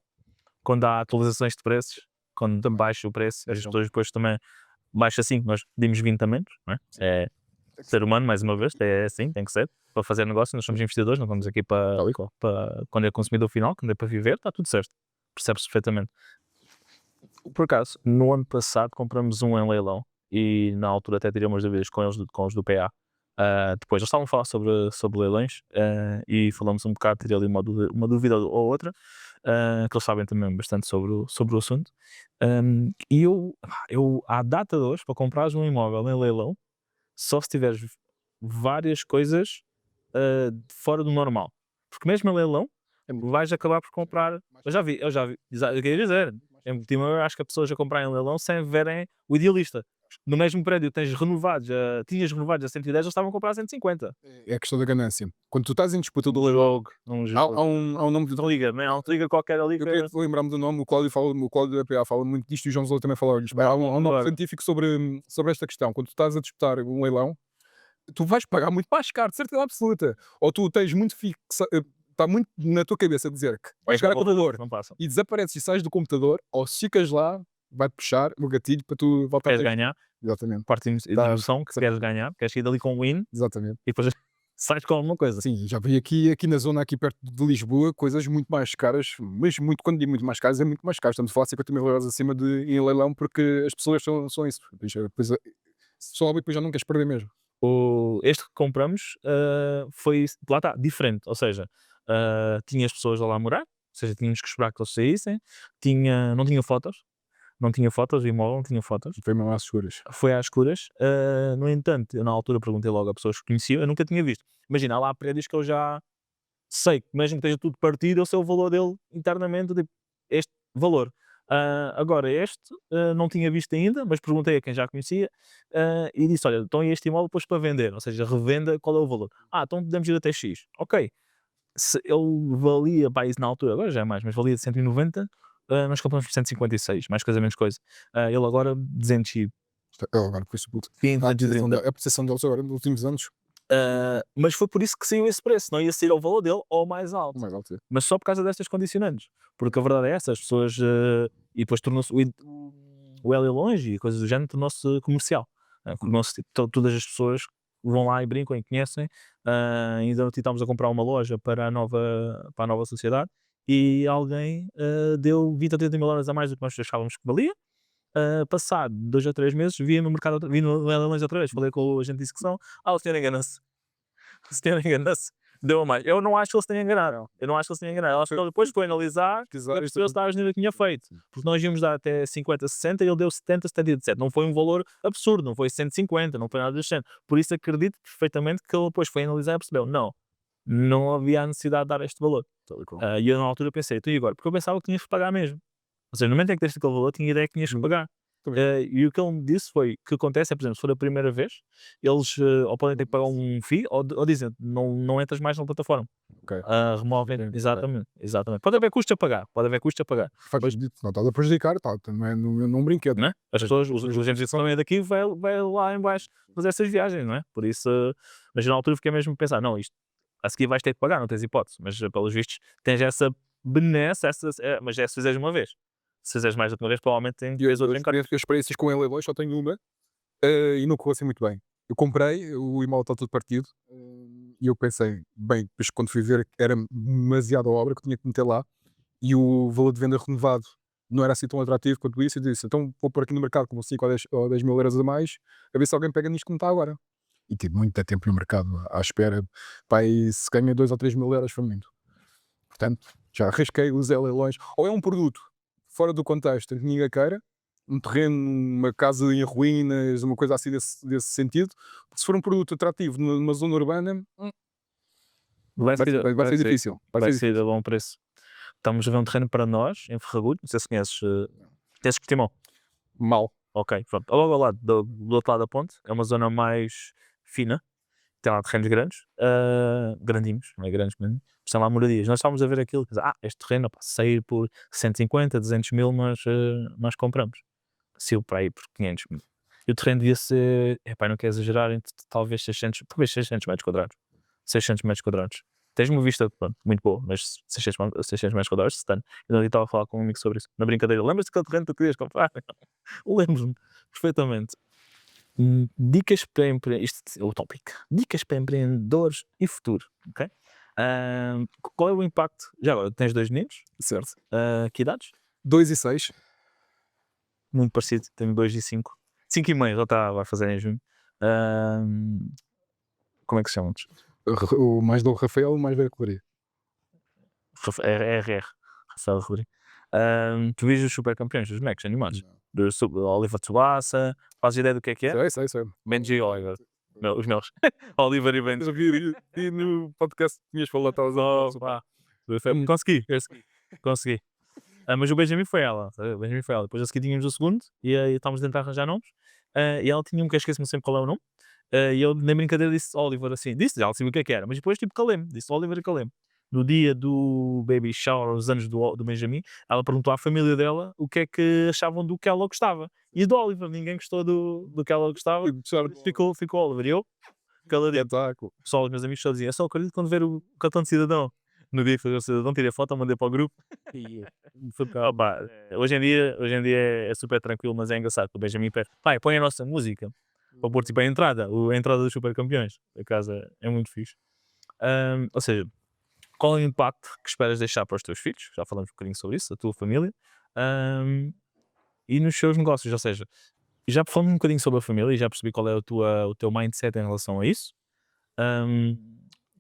Quando há atualizações de preços, quando Também. baixa o preço, as Então. pessoas depois também baixa assim, nós pedimos 20 a menos, não é? É ser humano, mais uma vez, é assim, tem que ser, para fazer negócio, nós somos investidores, não estamos aqui para Tal e qual. quando é consumidor final, quando é para viver, está tudo certo, percebe-se perfeitamente. Por acaso, no ano passado compramos um em leilão e na altura até tirei umas dúvidas com os do PA. Depois eles estavam a falar sobre leilões e falamos um bocado, tirei ali uma dúvida ou outra, que eles sabem também bastante sobre o assunto. E eu, à data de hoje, para comprares um imóvel em leilão, só se tiveres várias coisas fora do normal. Porque mesmo em leilão, vais acabar por comprar. Eu já vi, eu queria dizer, em Timor, acho que as pessoas a comprarem em leilão sem verem o idealista. No mesmo prédio tinhas renovados a 110, eles estavam a comprar a 150. É a questão da ganância. Quando tu estás em disputa do Um leilão, jogo. há um nome de Liga, não é? Há um trigger qualquer ali eu que queria lembrar-me do nome, o Cláudio da PA fala muito disto e o João Zola também fala disto. Há um nome Claro. científico sobre esta questão. Quando tu estás a disputar um leilão, tu vais pagar muito mais caro, de certeza absoluta. Ou tu tens muito está muito na tua cabeça dizer que vais chegar a valor não passa. e desapareces e sais do computador, ou se ficas lá, vai-te puxar o gatilho para tu voltar Queres a ganhar, Exatamente. parte de Tá. emoção que queres ganhar, queres ir dali com um win Exatamente. e depois sais com alguma coisa. Sim, já vi aqui na zona, aqui perto de Lisboa, coisas muito mais caras, mas muito, quando digo muito mais caras, é muito mais caro. Estamos a falar de 50 mil euros acima em leilão, porque as pessoas são isso. Depois sobe e depois já não queres perder mesmo. Este que compramos foi, lá está, diferente, ou seja, tinha as pessoas lá a morar, ou seja, tínhamos que esperar que eles saíssem, não tinha fotos, o imóvel não tinha fotos, Foi mesmo às seguras. foi às escuras. No entanto, eu na altura perguntei logo a pessoas que conheciam, eu nunca tinha visto. Imagina, há lá prédios que eu já sei, mesmo que esteja tudo partido, eu sei o valor dele internamente, tipo, este valor. Agora, este não tinha visto ainda, mas perguntei a quem já conhecia e disse: olha, então este imóvel depois para vender, ou seja, revenda, qual é o valor? Então podemos ir até X. Ok. Se ele valia, pá, isso na altura, agora já é mais, mas valia 190, nós compramos por 156, mais coisa menos coisa. Ele agora 200 e Agora foi isso. A percepção deles agora nos últimos anos. mas foi por isso que saiu esse preço, não ia sair ao valor dele ou mais alto. Mais alto. Mas só por causa destas condicionantes. Porque a verdade é essa, as pessoas. E depois tornou-se. O L longe e coisas do género tornou-se comercial. Tornou-se, todas as pessoas vão lá e brincam e conhecem. Ainda estávamos a comprar uma loja para a nova sociedade e alguém deu 20 a 30 mil euros a mais do que nós achávamos que valia. Passado 2 ou 3 meses, vi no mercado, vi no leilões outra vez, falei com o agente de execução, o senhor engana-se. O senhor engana-se. Deu a mais. Eu não acho que eles tenham enganado. Eu acho que ele depois foi analisar e percebeu se estava a que tinha feito. Porque nós íamos dar até 50, 60 e ele deu 70, 77. Não foi um valor absurdo, não foi 150, não foi nada desse género. Por isso acredito perfeitamente que ele depois foi analisar e percebeu, não havia a necessidade de dar este valor. E eu na altura pensei, tu e agora? Porque eu pensava que tinhas que pagar mesmo. Ou seja, no momento em que deste aquele valor, tinha a ideia que tinhas que pagar. E o que ele me disse foi, o que acontece é, por exemplo, se for a primeira vez, eles ou podem ter que pagar um fee, ou dizem, não entras mais na plataforma. Removem, exatamente. Pode haver custos a pagar, Faz sentido, não estás a prejudicar, não é num brinquedo. não é? As pessoas, os agentes de também daqui, vai lá em baixo fazer essas viagens, não é? Por isso, mas na altura fiquei mesmo a pensar, isto, a seguir vais ter que pagar, não tens hipótese, mas pelos vistos tens essa benesse, mas é se fizeres uma vez. Se fizeres mais do que uma vez, provavelmente tem Eu experiências com ele só tenho uma e não correu assim muito bem. Eu comprei, o imóvel está todo partido e eu pensei, bem, depois quando fui ver era demasiada obra que tinha que meter lá e o valor de venda renovado não era assim tão atrativo quanto isso. Eu disse, então vou pôr aqui no mercado com 5 ou 10 mil euros a mais a ver se alguém pega nisto como está agora. E tive muito tempo no mercado à espera, pá, e se ganha 2 ou 3 mil euros foi muito. Portanto, já arrisquei, usei leilões. Ou é um produto fora do contexto em que ninguém queira, um terreno, uma casa em ruínas, uma coisa assim desse sentido. Porque se for um produto atrativo numa zona urbana, vai ser difícil. Vai ser a bom preço. Estamos a ver um terreno para nós, em Ferragudo, não sei se conheces, conheces Portimão? Mal. Ok, pronto. Logo ao lado, do outro lado da ponte, é uma zona mais fina, tem lá terrenos grandes, grandinhos, não é grandes mesmo, mas tem lá moradias. Nós estávamos a ver aquilo, este terreno, pá, sair por 150, 200 mil, nós compramos. Saiu para aí por 500 mil. E o terreno devia ser, não quero exagerar, talvez 600 metros quadrados. 600 metros quadrados. Tens uma vista, pronto, muito boa, mas 600 metros quadrados, stun. Eu ali estava a falar com um amigo sobre isso, na brincadeira. Lembras-te daquele terreno que tu querias comprar? Lembro-me perfeitamente. Dicas para isto é o tópico. Dicas para empreendedores e futuro, ok? Qual é o impacto? Já agora, tens 2 meninos? Certo. Que idades? 2 e 6. Muito parecido, tenho 2 e 5. 5 e meio, vai fazer em junho. Como é que se chamam? O mais novo Rafael, o mais velho Correia. RR, Rafael Rodrigues. Tu vês os super campeões dos Macs animados? Do Oliver Tsubasa, fazes ideia do que é? Sei. Benji e Oliver. Os meus. Oliver e Benji. Eu vi e no podcast que tinhas falado, estavas a falar. Consegui. Mas o Benjamin foi ela. Depois a seguir tínhamos o segundo e aí estávamos a tentar arranjar nomes. E ela tinha que esqueço-me sempre qual é o nome. E eu na brincadeira disse Oliver assim. Disse, já sabia o que era, mas depois tipo calei-me. Disse Oliver e calei-me. No dia do baby shower, os anos do Benjamin, ela perguntou à família dela o que é que achavam do que ela gostava. E do Oliver, ninguém gostou do que ela gostava. Ficou Oliver. E eu, caladinho. Espetáculo. Pessoal, os meus amigos só diziam, eu só acredito quando ver o cartão de cidadão. No dia que foi o cidadão, tirei foto, mandei para o grupo. Opa, hoje em dia é super tranquilo, mas é engraçado. O Benjamin pede, pai, põe a nossa música. Para pôr tipo a entrada dos super campeões. A casa é muito fixe. Ou seja, qual é o impacto que esperas deixar para os teus filhos? Já falamos um bocadinho sobre isso, a tua família. E nos seus negócios, ou seja, já falamos um bocadinho sobre a família e já percebi qual é o teu mindset em relação a isso.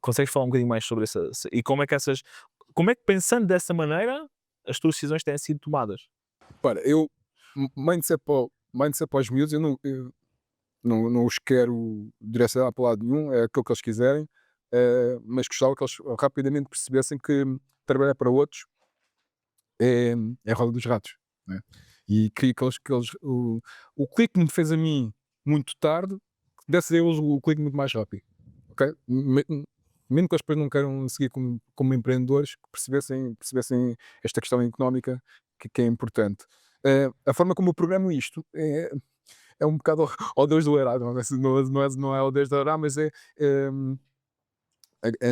Consegues falar um bocadinho mais sobre isso? E como é que pensando dessa maneira as tuas decisões têm sido tomadas? Para, mindset para os miúdos, eu não os quero direcionar para lado nenhum, é aquilo que eles quiserem, mas gostava que eles rapidamente percebessem que trabalhar para outros é a roda dos ratos, né? E queria que eles o clique que me fez a mim muito tarde, desse a eles o clique muito mais rápido, ok? Mesmo que eles depois não queiram seguir como empreendedores, que percebessem esta questão económica que é importante. A forma como eu programo isto é um bocado ao Deus do Ará, não é ao Deus do Ará, mas a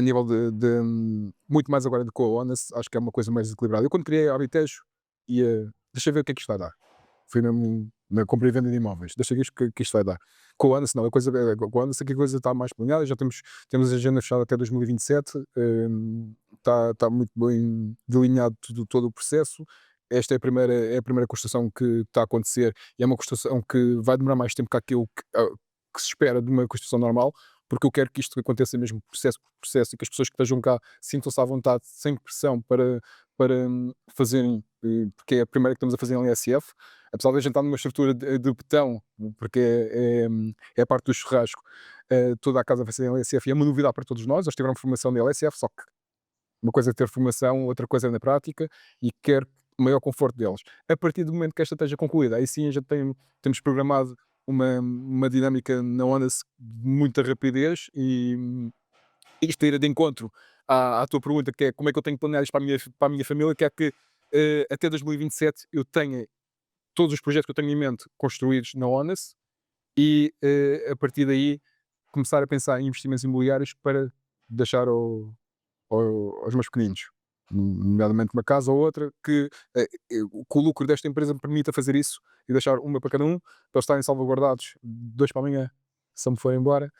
nível de muito mais agora do que o Honest, acho que é uma coisa mais equilibrada. Eu quando criei a Habitejo, deixa eu ver o que é que isto vai dar. Fui mesmo na compra e venda de imóveis, deixa eu ver o que isto vai dar. Com o Honest não, com o Honest aqui a coisa está mais planeada, já temos a agenda fechada até 2027, está muito bem delineado todo o processo. Esta é a primeira construção que está a acontecer e é uma construção que vai demorar mais tempo que aquilo que se espera de uma construção normal, porque eu quero que isto aconteça mesmo processo por processo e que as pessoas que estejam cá sintam-se à vontade, sem pressão, para fazerem, porque é a primeira que estamos a fazer em LSF, apesar de a gente estar numa estrutura de betão, porque é a parte do churrasco, toda a casa vai ser em LSF e é uma novidade para todos nós. Eles tiveram formação de LSF, só que uma coisa é ter formação, outra coisa é na prática, e quero o maior conforto deles. A partir do momento que esta esteja concluída, aí sim já temos programado uma dinâmica na Honest de muita rapidez e isto ir de encontro à tua pergunta, que é como é que eu tenho planeado isto para a minha família, que é que até 2027 eu tenha todos os projetos que eu tenho em mente construídos na Honest e a partir daí começar a pensar em investimentos imobiliários para deixar aos meus pequeninos, nomeadamente uma casa ou outra, que o lucro desta empresa me permita fazer isso e deixar uma para cada um, para eles estarem salvaguardados 2 para amanhã, se eu me for embora,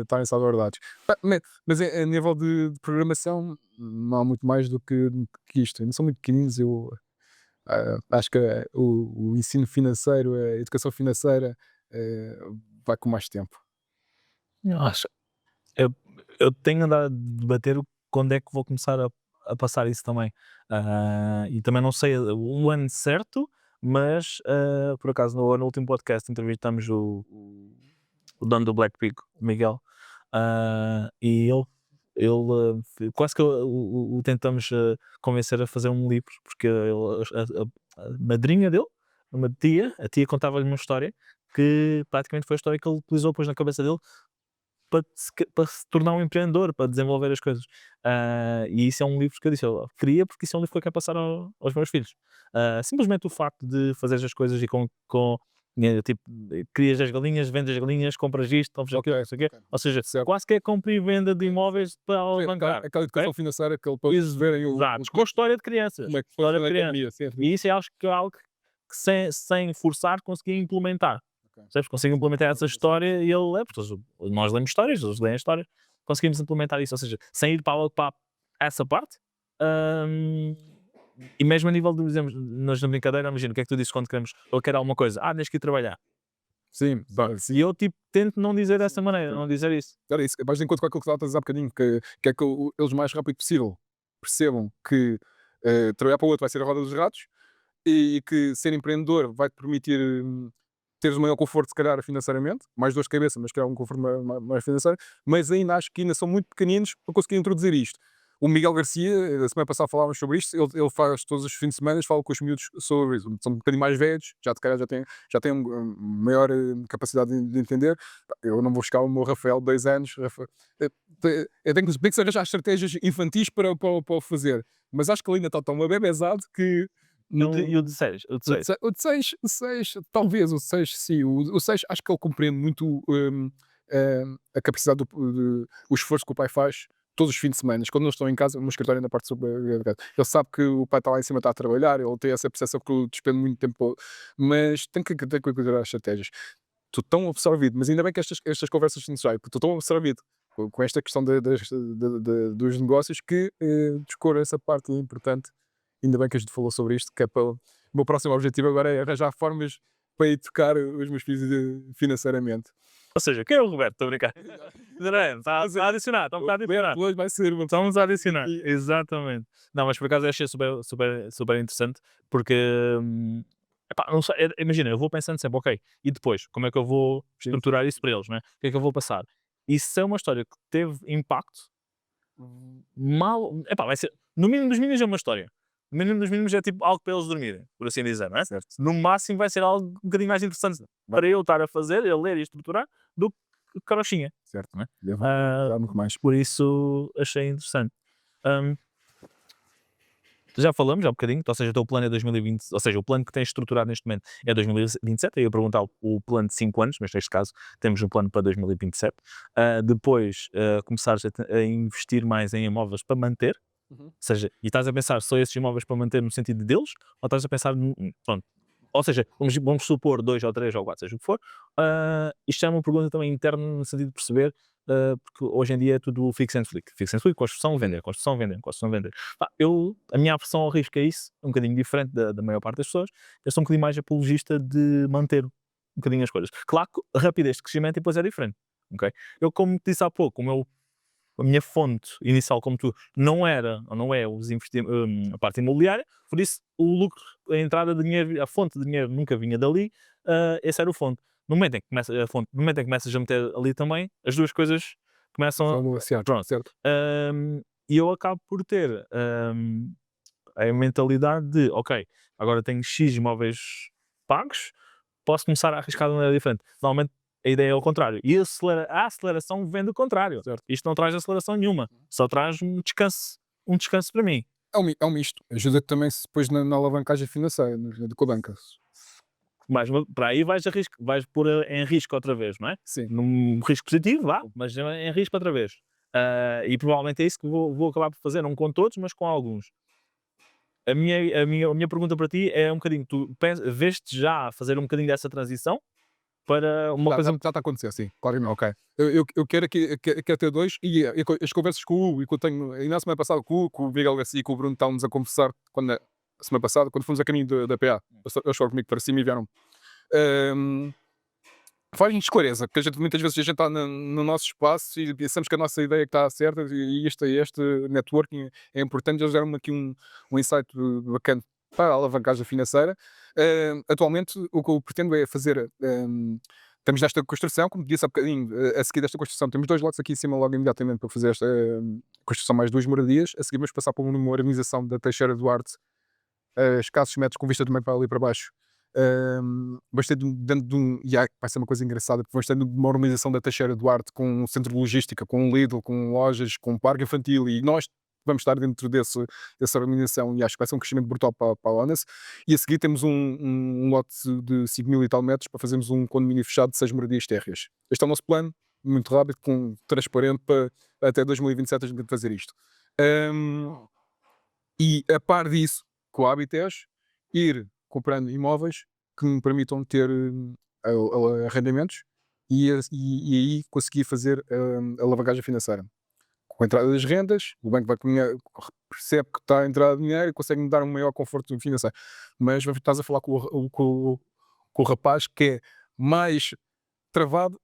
estarem salvaguardados. Mas a nível de programação, não há muito mais do que isto. Ainda são muito pequeninos, eu acho que o ensino financeiro, a educação financeira, vai com mais tempo. Eu acho. Eu tenho andado a debater quando é que vou começar a passar isso também. E também não sei o ano certo, mas por acaso no último podcast entrevistamos o dono do Black Pig, o Miguel, e ele quase que o tentamos convencer a fazer um livro, porque a madrinha dele uma tia, a tia contava-lhe uma história que praticamente foi a história que ele utilizou depois na cabeça dele para se tornar um empreendedor, para desenvolver as coisas. E isso é um livro que eu disse, eu queria, porque isso é um livro que eu quero passar aos meus filhos. Simplesmente o facto de fazer as coisas e com tipo, crias as galinhas, vendes as galinhas, compras isto, compras aquilo, Ok, não sei o quê. ok. Ou seja, Certo. quase que é compra e venda de imóveis para Sim, alavancar. aquela educação financeira, aquele para perceberem Exato, com história de crianças. como é que História funciona de a crianças. economia. Sim, sim. E isso é acho que é algo que sem forçar conseguia implementar. Ok. Percebes? Consigo implementar essa história e ele é, porque nós lemos histórias, eles leem histórias, conseguimos implementar isso, ou seja, sem ir para essa parte. E mesmo a nível de, dizemos, nós na brincadeira, imagina, o que é que tu dizes quando queremos, eu quero alguma coisa, tens que ir trabalhar. Sim, sim. E eu tipo tento não dizer dessa maneira, não dizer isso. Era isso, vais de encontro com aquilo que estavas a dizer há bocadinho, que é que eles o mais rápido possível percebam que trabalhar para o outro vai ser a roda dos ratos e que ser empreendedor vai-te permitir teres um maior conforto, se calhar, financeiramente, mais dor de cabeça, mas que é um conforto mais financeiro, mas ainda acho que ainda são muito pequeninos para conseguir introduzir isto. O Miguel Garcia, a semana passada falávamos sobre isto, ele faz todos os fins de semana, fala com os miúdos sobre isso. São um bocadinho mais velhos, se calhar já têm maior capacidade de entender. Pá, eu não vou buscar o meu Rafael de 2 anos, eu tenho que se arranjar estratégias infantis para o fazer, mas acho que ele ainda está tão bebezado que E o de 6, o de 6. o de 6, talvez, o de 6 sim, o 6 acho que ele compreende muito, a capacidade o esforço que o pai faz todos os fins de semana, quando eles estão em casa, no escritório na parte sobre ele sabe que o pai está lá em cima, está a trabalhar, ele tem essa percepção que eu despendo muito tempo, mas tem que considerar as estratégias. Estou tão absorvido, mas ainda bem que estas conversas se nos saem, porque estou tão absorvido com esta questão dos negócios que descoro essa parte importante. Ainda bem que a gente falou sobre isto, que é para o meu próximo objetivo agora é arranjar formas para educar os meus filhos financeiramente. Ou seja, quem é o Roberto? Estou a brincar. Está a adicionar, estamos a adicionar. Hoje vai ser uma Estamos a adicionar, E- exatamente. Não, mas por acaso achei super, super, super interessante porque, não sei, imagina, eu vou pensando sempre, ok, e depois, como é que eu vou Sim. estruturar isso para eles, não é? O que é que eu vou passar? E se é uma história que teve impacto, vai ser, no mínimo dos mínimos é uma história. No mínimo dos mínimos é tipo algo para eles dormirem, por assim dizer, não é? Certo. No máximo vai ser algo um bocadinho mais interessante para eu estar a fazer, a ler e a estruturar, do que carochinha. Certo. Não é? Dá muito mais. Por isso achei interessante. Hum, já falamos há um bocadinho, ou seja, o teu plano é 2020, ou seja, o plano que tens estruturado neste momento é 2027. Eu ia perguntar o plano de 5 anos, mas neste caso temos um plano para 2027. Depois começares a investir mais em imóveis para manter, Uhum. ou seja, e estás a pensar só esses imóveis para manter no sentido deles, ou estás a pensar, pronto, ou seja, vamos supor 2 ou 3 ou 4, seja o que for. Isto é uma pergunta também interna no sentido de perceber, porque hoje em dia é tudo fix and flip. Fix and flip, construção, vender, construção, vender, construção, vender. A minha aversão ao risco é isso, um bocadinho diferente da maior parte das pessoas. Eu sou um bocadinho mais apologista de manter um bocadinho as coisas. Claro que a rapidez de crescimento depois é diferente. Okay? Eu, como te disse há pouco, a minha fonte inicial, como tu, não era, ou não é a parte imobiliária, por isso o lucro, a entrada de dinheiro, a fonte de dinheiro nunca vinha dali, esse era o fonte. No momento em que começa a fonte, no momento em que começas a meter ali também, as duas coisas começam São negociados. pronto. Certo. E eu acabo por ter a mentalidade de, ok, agora tenho X imóveis pagos, posso começar a arriscar de maneira diferente. Normalmente a ideia é o contrário. E a aceleração vem do contrário. Certo. Isto não traz aceleração nenhuma, só traz um descanso para mim. É um misto. Ajuda-te também se depois na alavancagem financeira, com a banca. Mas para aí vais pôr em risco outra vez, não é? Sim. Num risco positivo, mas em risco outra vez. E provavelmente é isso que vou acabar por fazer, não com todos, mas com alguns. A minha pergunta para ti é um bocadinho, tu vês-te já a fazer um bocadinho dessa transição para uma coisa... Já está a acontecer, sim, claramente. Ok. Eu quero aqui, quero ter dois e as conversas com o Hugo e que eu tenho, ainda na semana passada com o Miguel Garcia e com o Bruno estávamos a conversar a semana passada, quando fomos a caminho da PA, eles foram comigo para cima e vieram. Faz-nos clareza, porque muitas vezes a gente está no nosso espaço e pensamos que a nossa ideia que está certa e este networking é importante. Eles deram-me aqui um insight bacana para a alavancagem financeira. Atualmente, o que eu pretendo é fazer. Estamos nesta construção, como disse há bocadinho, a seguir desta construção, temos 2 lotes aqui em cima, logo imediatamente, para fazer esta construção, mais 2 moradias. A seguir, vamos passar por uma organização da Teixeira Duarte, escassos metros, com vista também para ali para baixo, Dentro de um, e vai ser uma coisa engraçada, porque vamos ter uma organização da Teixeira Duarte com um centro de logística, com um Lidl, com lojas, com um parque infantil, e nós vamos estar dentro dessa organização, e acho que vai ser um crescimento brutal para a ONAS. E a seguir temos um lote de 5 mil e tal metros para fazermos um condomínio fechado de 6 moradias térreas. Este é o nosso plano, muito rápido, transparente, para até 2027 a gente fazer isto. E a par disso, com a Habites, ir comprando imóveis que me permitam ter arrendamentos e aí conseguir fazer a alavancagem financeira. Com a entrada das rendas, o banco percebe que está a entrar dinheiro e consegue-me dar um maior conforto financeiro. Mas estás a falar com o rapaz que é mais travado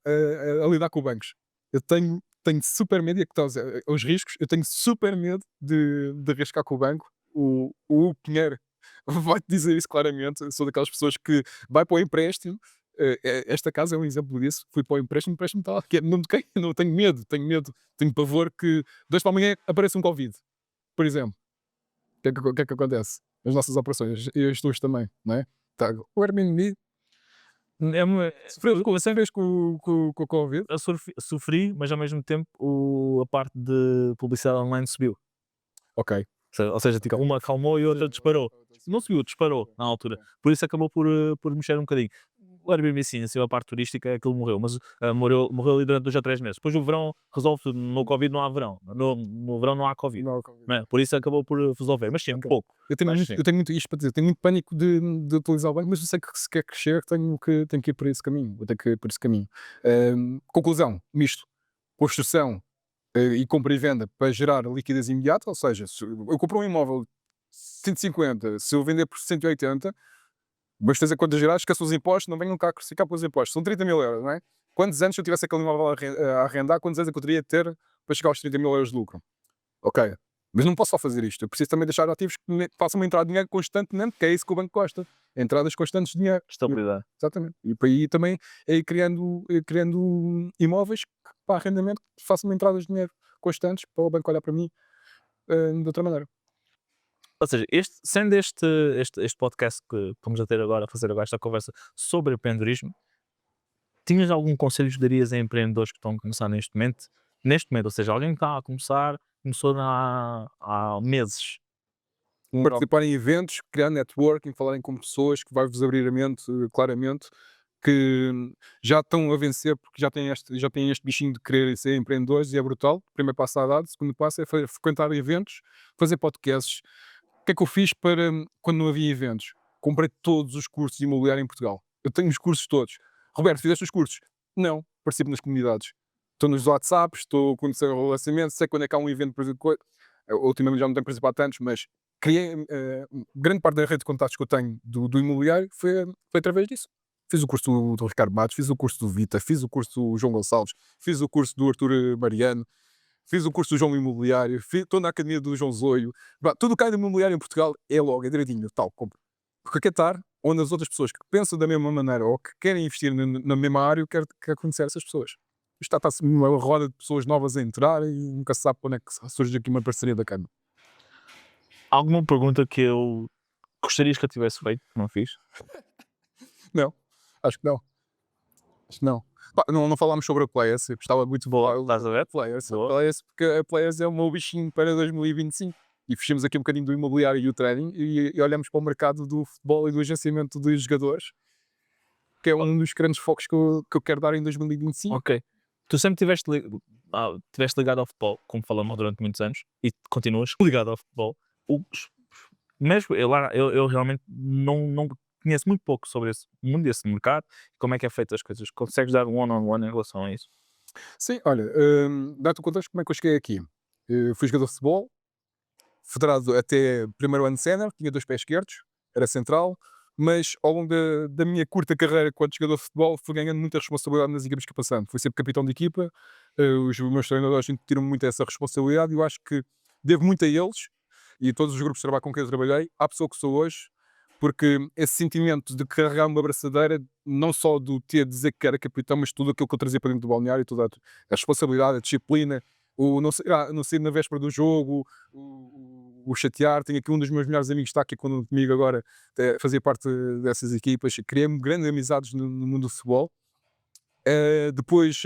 a lidar com bancos. Eu tenho super medo, e é que estás os riscos, eu tenho super medo de arriscar com o banco. O Pinheiro vai-te dizer isso claramente. Eu sou daquelas pessoas que vai para o empréstimo. Esta casa é um exemplo disso. Fui para o empréstimo está lá, não toquei, não tenho medo, tenho pavor que 2 para amanhã apareça um Covid, por exemplo. O que é que acontece? As nossas operações, e as tuas também, não é? Tá, o Airbnb sofreu com o Covid. Eu sofri, mas ao mesmo tempo a parte de publicidade online subiu. Ok. Ou seja, tipo, uma acalmou e a outra disparou. Não subiu, disparou na altura. Por isso acabou por mexer um bocadinho. O Airbnb sim, assim, a parte turística, aquilo morreu, mas morreu ali durante 2 ou 3 meses. Depois o verão resolve, no Covid não há verão. No verão não há Covid. Não é? Por isso acabou por resolver, mas sim, um pouco. Eu tenho muito isto para dizer, tenho muito pânico de utilizar o banco, mas eu sei que se quer crescer tenho que ir por esse caminho, vou ter que ir por esse caminho. Conclusão, misto, construção e compra e venda para gerar liquidez imediata, ou seja, se eu compro um imóvel de 150, se eu vender por 180, basta fazer contas gerais, esqueço os impostos, não venham cá crucificar pelos impostos, são 30 mil euros, não é? Quantos anos se eu tivesse aquele imóvel a arrendar, quantos anos é que eu teria de ter para chegar aos 30 mil euros de lucro? Ok, mas não posso só fazer isto, eu preciso também deixar ativos que façam uma entrada de dinheiro constantemente, que é isso que o banco gosta, entradas constantes de dinheiro. Estabilidade. Exatamente. E para aí também é ir criando imóveis para arrendamento que façam entradas de dinheiro constantes para o banco olhar para mim de outra maneira. Ou seja, sendo este podcast que estamos a ter agora, a fazer agora esta conversa sobre empreendedorismo, tinhas algum conselho que darias a empreendedores que estão a começar neste momento? Neste momento, ou seja, alguém que está a começar, começou há meses. Participar em eventos, criar networking, falarem com pessoas que vai-vos abrir a mente claramente, que já estão a vencer porque já têm este bichinho de querer ser empreendedores e é brutal. O primeiro passo está dado, o segundo passo é frequentar eventos, fazer podcasts. O que é que eu fiz para quando não havia eventos? Comprei todos os cursos de imobiliário em Portugal. Eu tenho os cursos todos. Roberto, fizeste os cursos? Não, participo nas comunidades. Estou nos WhatsApps, estou a conhecer o relacionamento, sei quando é que há um evento, por exemplo. Ultimamente já não tenho participado tantos, mas criei grande parte da rede de contatos que eu tenho do imobiliário foi através disso. Fiz o curso do Ricardo Matos, fiz o curso do Vita, fiz o curso do João Gonçalves, fiz o curso do Arthur Mariano, fiz o curso do João Imobiliário, estou na academia do João Zoio. Tudo o que há de imobiliário em Portugal é logo, é direitinho, tal, compra. Porque quer estar onde as outras pessoas que pensam da mesma maneira ou que querem investir na mesma área, eu quero conhecer essas pessoas. Está-se uma roda de pessoas novas a entrar e nunca se sabe quando é que surge aqui uma parceria da Câmara. Alguma pergunta que eu gostarias que eu tivesse feito, que não fiz? Não, acho que não. Acho que não. Pá, não falámos sobre a Players, eu gostava muito de falar. Estás a ver? Players, Boa. porque a Players é o meu bichinho para 2025. E fechamos aqui um bocadinho do imobiliário e o trading e olhamos para o mercado do futebol e do agenciamento dos jogadores, que é um dos grandes focos que eu quero dar em 2025. Ok. Tu sempre tiveste ligado ao futebol, como falamos durante muitos anos, e continuas ligado ao futebol. Mesmo eu realmente não conheço muito pouco sobre esse mundo, desse mercado, como é que é feito as coisas. Consegues dar um one-on-one em relação a isso? Sim, olha, dá-te o contexto como é que eu cheguei aqui. Fui jogador de futebol, federado até primeiro ano de sénior, tinha 2 pés esquerdos, era central, mas ao longo da minha curta carreira quando jogador de futebol fui ganhando muita responsabilidade nas equipas que passando. Fui sempre capitão de equipa, os meus treinadores tiram muito essa responsabilidade e eu acho que devo muito a eles e a todos os grupos de trabalho com quem eu trabalhei, à pessoa que sou hoje, porque esse sentimento de carregar uma braçadeira, não só do ter de dizer que era capitão, mas tudo aquilo que eu trazia para dentro do balneário, toda a responsabilidade, a disciplina, o não sair na véspera do jogo, o chatear. Tenho aqui um dos meus melhores amigos, está aqui comigo agora, fazia parte dessas equipas. Criei grandes amizades no mundo do futebol. Depois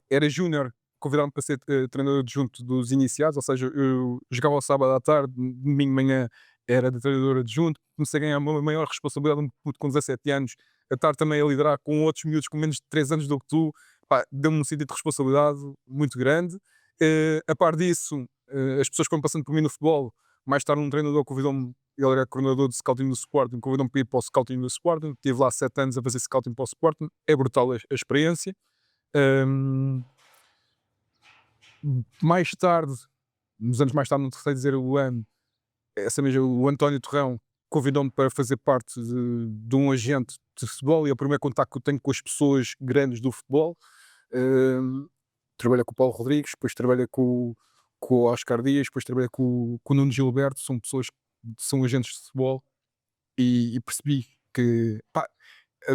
era júnior, convidaram-me para ser treinador adjunto dos iniciados, ou seja, eu jogava ao sábado à tarde, domingo de manhã era de treinador adjunto. Comecei a ganhar uma maior responsabilidade, um puto com 17 anos, a estar também a liderar com outros miúdos com menos de 3 anos do que tu. Pá, deu-me um sentido de responsabilidade muito grande. A par disso, as pessoas que foram passando por mim no futebol, mais tarde um treinador convidou-me, ele era coordenador de scouting do Sporting, convidou-me para ir para o scouting do Sporting. Estive lá 7 anos a fazer scouting para o Sporting. É brutal a experiência. Um, Mais tarde, uns anos mais tarde, não sei dizer o ano, o António Torrão convidou-me para fazer parte de um agente de futebol, e é o primeiro contacto que eu tenho com as pessoas grandes do futebol. Trabalha com o Paulo Rodrigues, depois trabalha com o Oscar Dias, depois trabalha com o Nuno Gilberto. São pessoas que são agentes de futebol, e percebi que, pá,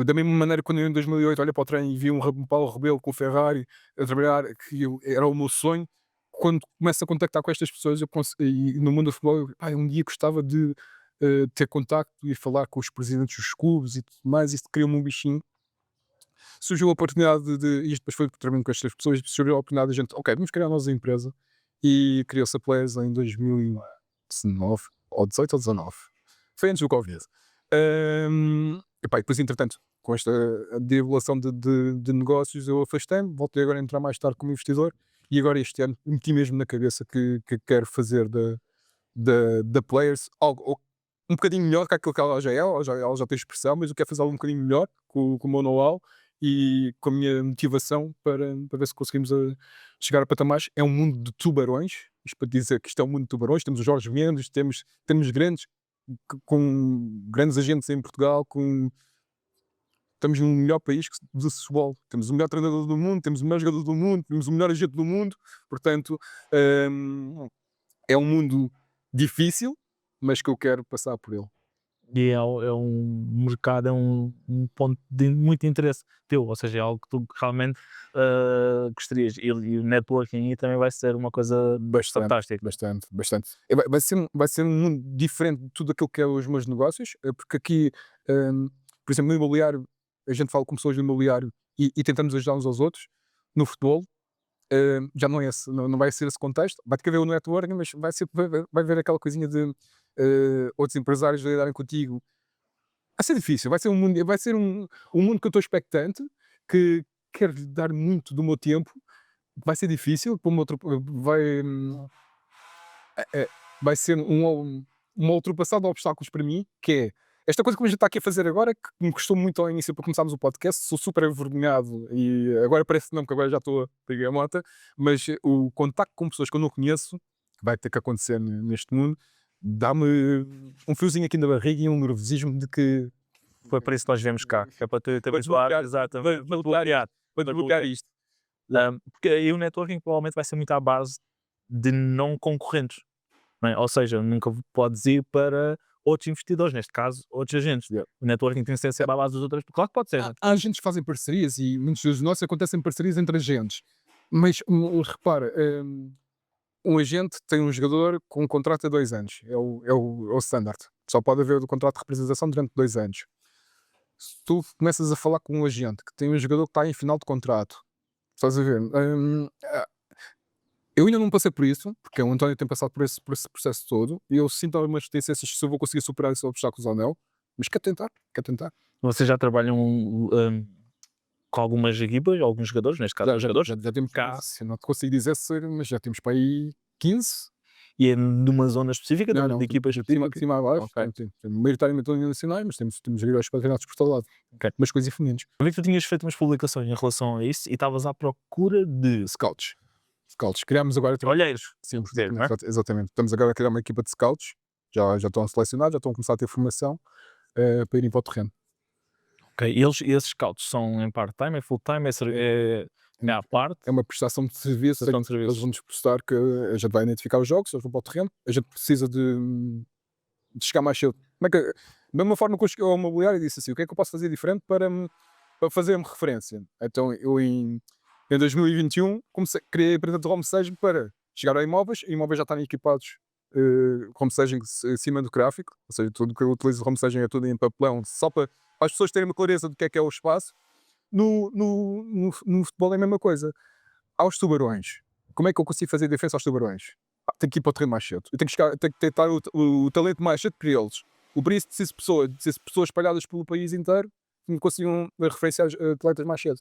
da mesma maneira, quando eu em 2008 olhei para o treino e vi um Paulo Rebelo com o Ferrari a trabalhar, que era o meu sonho. Quando começo a contactar com estas pessoas, e no mundo do futebol, um dia gostava de ter contacto e falar com os presidentes dos clubes e tudo mais. Isto criou-me um bichinho. Surgiu a oportunidade isto depois foi trabalhando com estas pessoas, surgiu a oportunidade de a gente, ok, vamos criar a nossa empresa, e criou-se a Players em 2019, ou 18 ou 19. Foi antes do Covid. E depois, entretanto, com esta devolução de negócios, eu afastei-me, voltei agora a entrar mais tarde como investidor, e agora este ano meti mesmo na cabeça que quero fazer da Players algo um bocadinho melhor que aquilo que ela já é. Ela já tem expressão, mas eu quero fazer algo um bocadinho melhor com o meu know-how e com a minha motivação para ver se conseguimos chegar a patamares. É um mundo de tubarões, isto para dizer que isto é um mundo de tubarões. Temos o Jorge Mendes, temos grandes, com grandes agentes em Portugal, estamos no melhor país de futebol. Temos o melhor treinador do mundo, temos o melhor jogador do mundo, temos o melhor agente do mundo. Portanto, é um mundo difícil, mas que eu quero passar por ele. E é um mercado, é um ponto de muito interesse teu, ou seja, é algo que tu realmente gostarias. E o networking aí também vai ser uma coisa fantástica. Bastante. Vai ser um mundo diferente de tudo aquilo que é os meus negócios, porque aqui, por exemplo, no imobiliário, a gente fala com pessoas do imobiliário e tentamos ajudar uns aos outros. No futebol, já não é não vai ser esse contexto. Vai ter que haver o networking, mas vai haver aquela coisinha de outros empresários lidarem contigo. Vai ser difícil, vai ser um mundo que eu estou expectante, que quero lhe dar muito do meu tempo. Vai ser difícil, vai ser uma ultrapassada de obstáculos para mim, que é esta coisa que a gente está aqui a fazer agora, que me custou muito ao início para começarmos o podcast. Sou super envergonhado e agora parece que não, porque agora já estou a pegar a moto, mas o contacto com pessoas que eu não conheço, que vai ter que acontecer neste mundo, dá-me um fiozinho aqui na barriga e um nervosismo de que Foi para isso que nós viemos cá, que é para te habituar, exatamente, para desbloquear isto. porque aí o networking provavelmente vai ser muito à base de não concorrentes, não é? Ou seja, nunca podes ir para outros investidores, neste caso, outros agentes. Yeah. O networking tem que ser sempre à base dos outros, claro que pode ser. Há agentes que fazem parcerias, e muitos dos nossos acontecem parcerias entre agentes, mas repara, um agente tem um jogador com um contrato a 2 anos, é o standard. Só pode haver o contrato de representação durante 2 anos. Se tu começas a falar com um agente que tem um jogador que está em final de contrato, estás a ver? Eu ainda não passei por isso, porque o António tem passado por esse processo todo, e eu sinto algumas reticências se eu vou conseguir superar esses obstáculos ou não, mas quero tentar. Vocês já trabalham com algumas equipas, alguns jogadores, neste caso, jogadores, Já temos cá, eu não te consigo dizer mas já temos para aí 15. e é numa zona específica Não, de equipas de cima a baixo. Ok. Maioritariamente nacionais, mas temos jogadores patrocinados por todo lado. Ok. Masculins e femininos. Eu vi que tu tinhas feito umas publicações em relação a isso e estavas à procura de Scouts. Criámos agora. olheiros. Sim, Não é? exatamente. Estamos agora a criar uma equipa de scouts. Já estão selecionados, já estão a começar a ter formação para irem para o terreno. Ok, esses scouts são em part-time, é full-time, é à parte? É uma prestação de serviço. Prestação de serviço. Eles vão-nos prestar, que a gente vai identificar os jogos, eles vão para o terreno. A gente precisa de chegar mais cedo. Da mesma forma que eu cheguei ao imobiliário e disse assim: o que é que eu posso fazer diferente para fazer-me referência? Então eu em 2021 criei a empresa de home stage para chegar a imóveis já estarem equipados home staging cinematográfico, ou seja, tudo que eu utilizo de home staging é tudo em papelão, só para as pessoas terem uma clareza do que é o espaço. No futebol é a mesma coisa. Aos tubarões, como é que eu consigo fazer defesa aos tubarões? Tenho que ir para o terreno mais cedo. Eu tenho que tentar o talento mais cedo para eles. Por isso preciso de pessoas espalhadas pelo país inteiro que me consigam referenciar atletas mais cedo.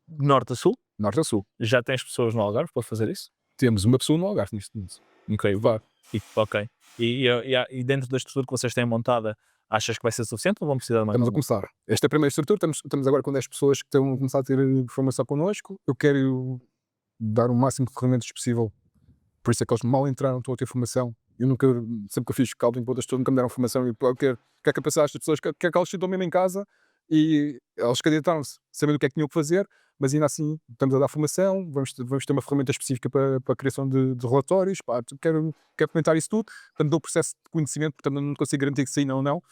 Norte a sul, Norte a sul. já tens pessoas no Algarve para fazer isso? Temos uma pessoa no Algarve nisto. Ok, Vá. ok. E dentro da estrutura que vocês têm montada, achas que vai ser suficiente ou vão precisar de mais? Estamos a começar. Esta é a primeira estrutura. Estamos agora com 10 pessoas que estão a começar a ter formação connosco. Eu quero dar o máximo de ferramentas possível. Por isso é que eles mal entraram, estão a ter formação. Eu nunca, sempre que eu fiz scouting para outras pessoas, nunca me deram formação. E eu quero capacitar estas pessoas, quero que elas sintam mesmo em casa e elas candidataram-se, sabendo o que é que tinham que fazer, mas ainda assim estamos a dar formação, vamos ter uma ferramenta específica para a criação de relatórios. Pá, quero comentar isso tudo. Portanto, dou o processo de conhecimento, portanto, não consigo garantir que sim ou não.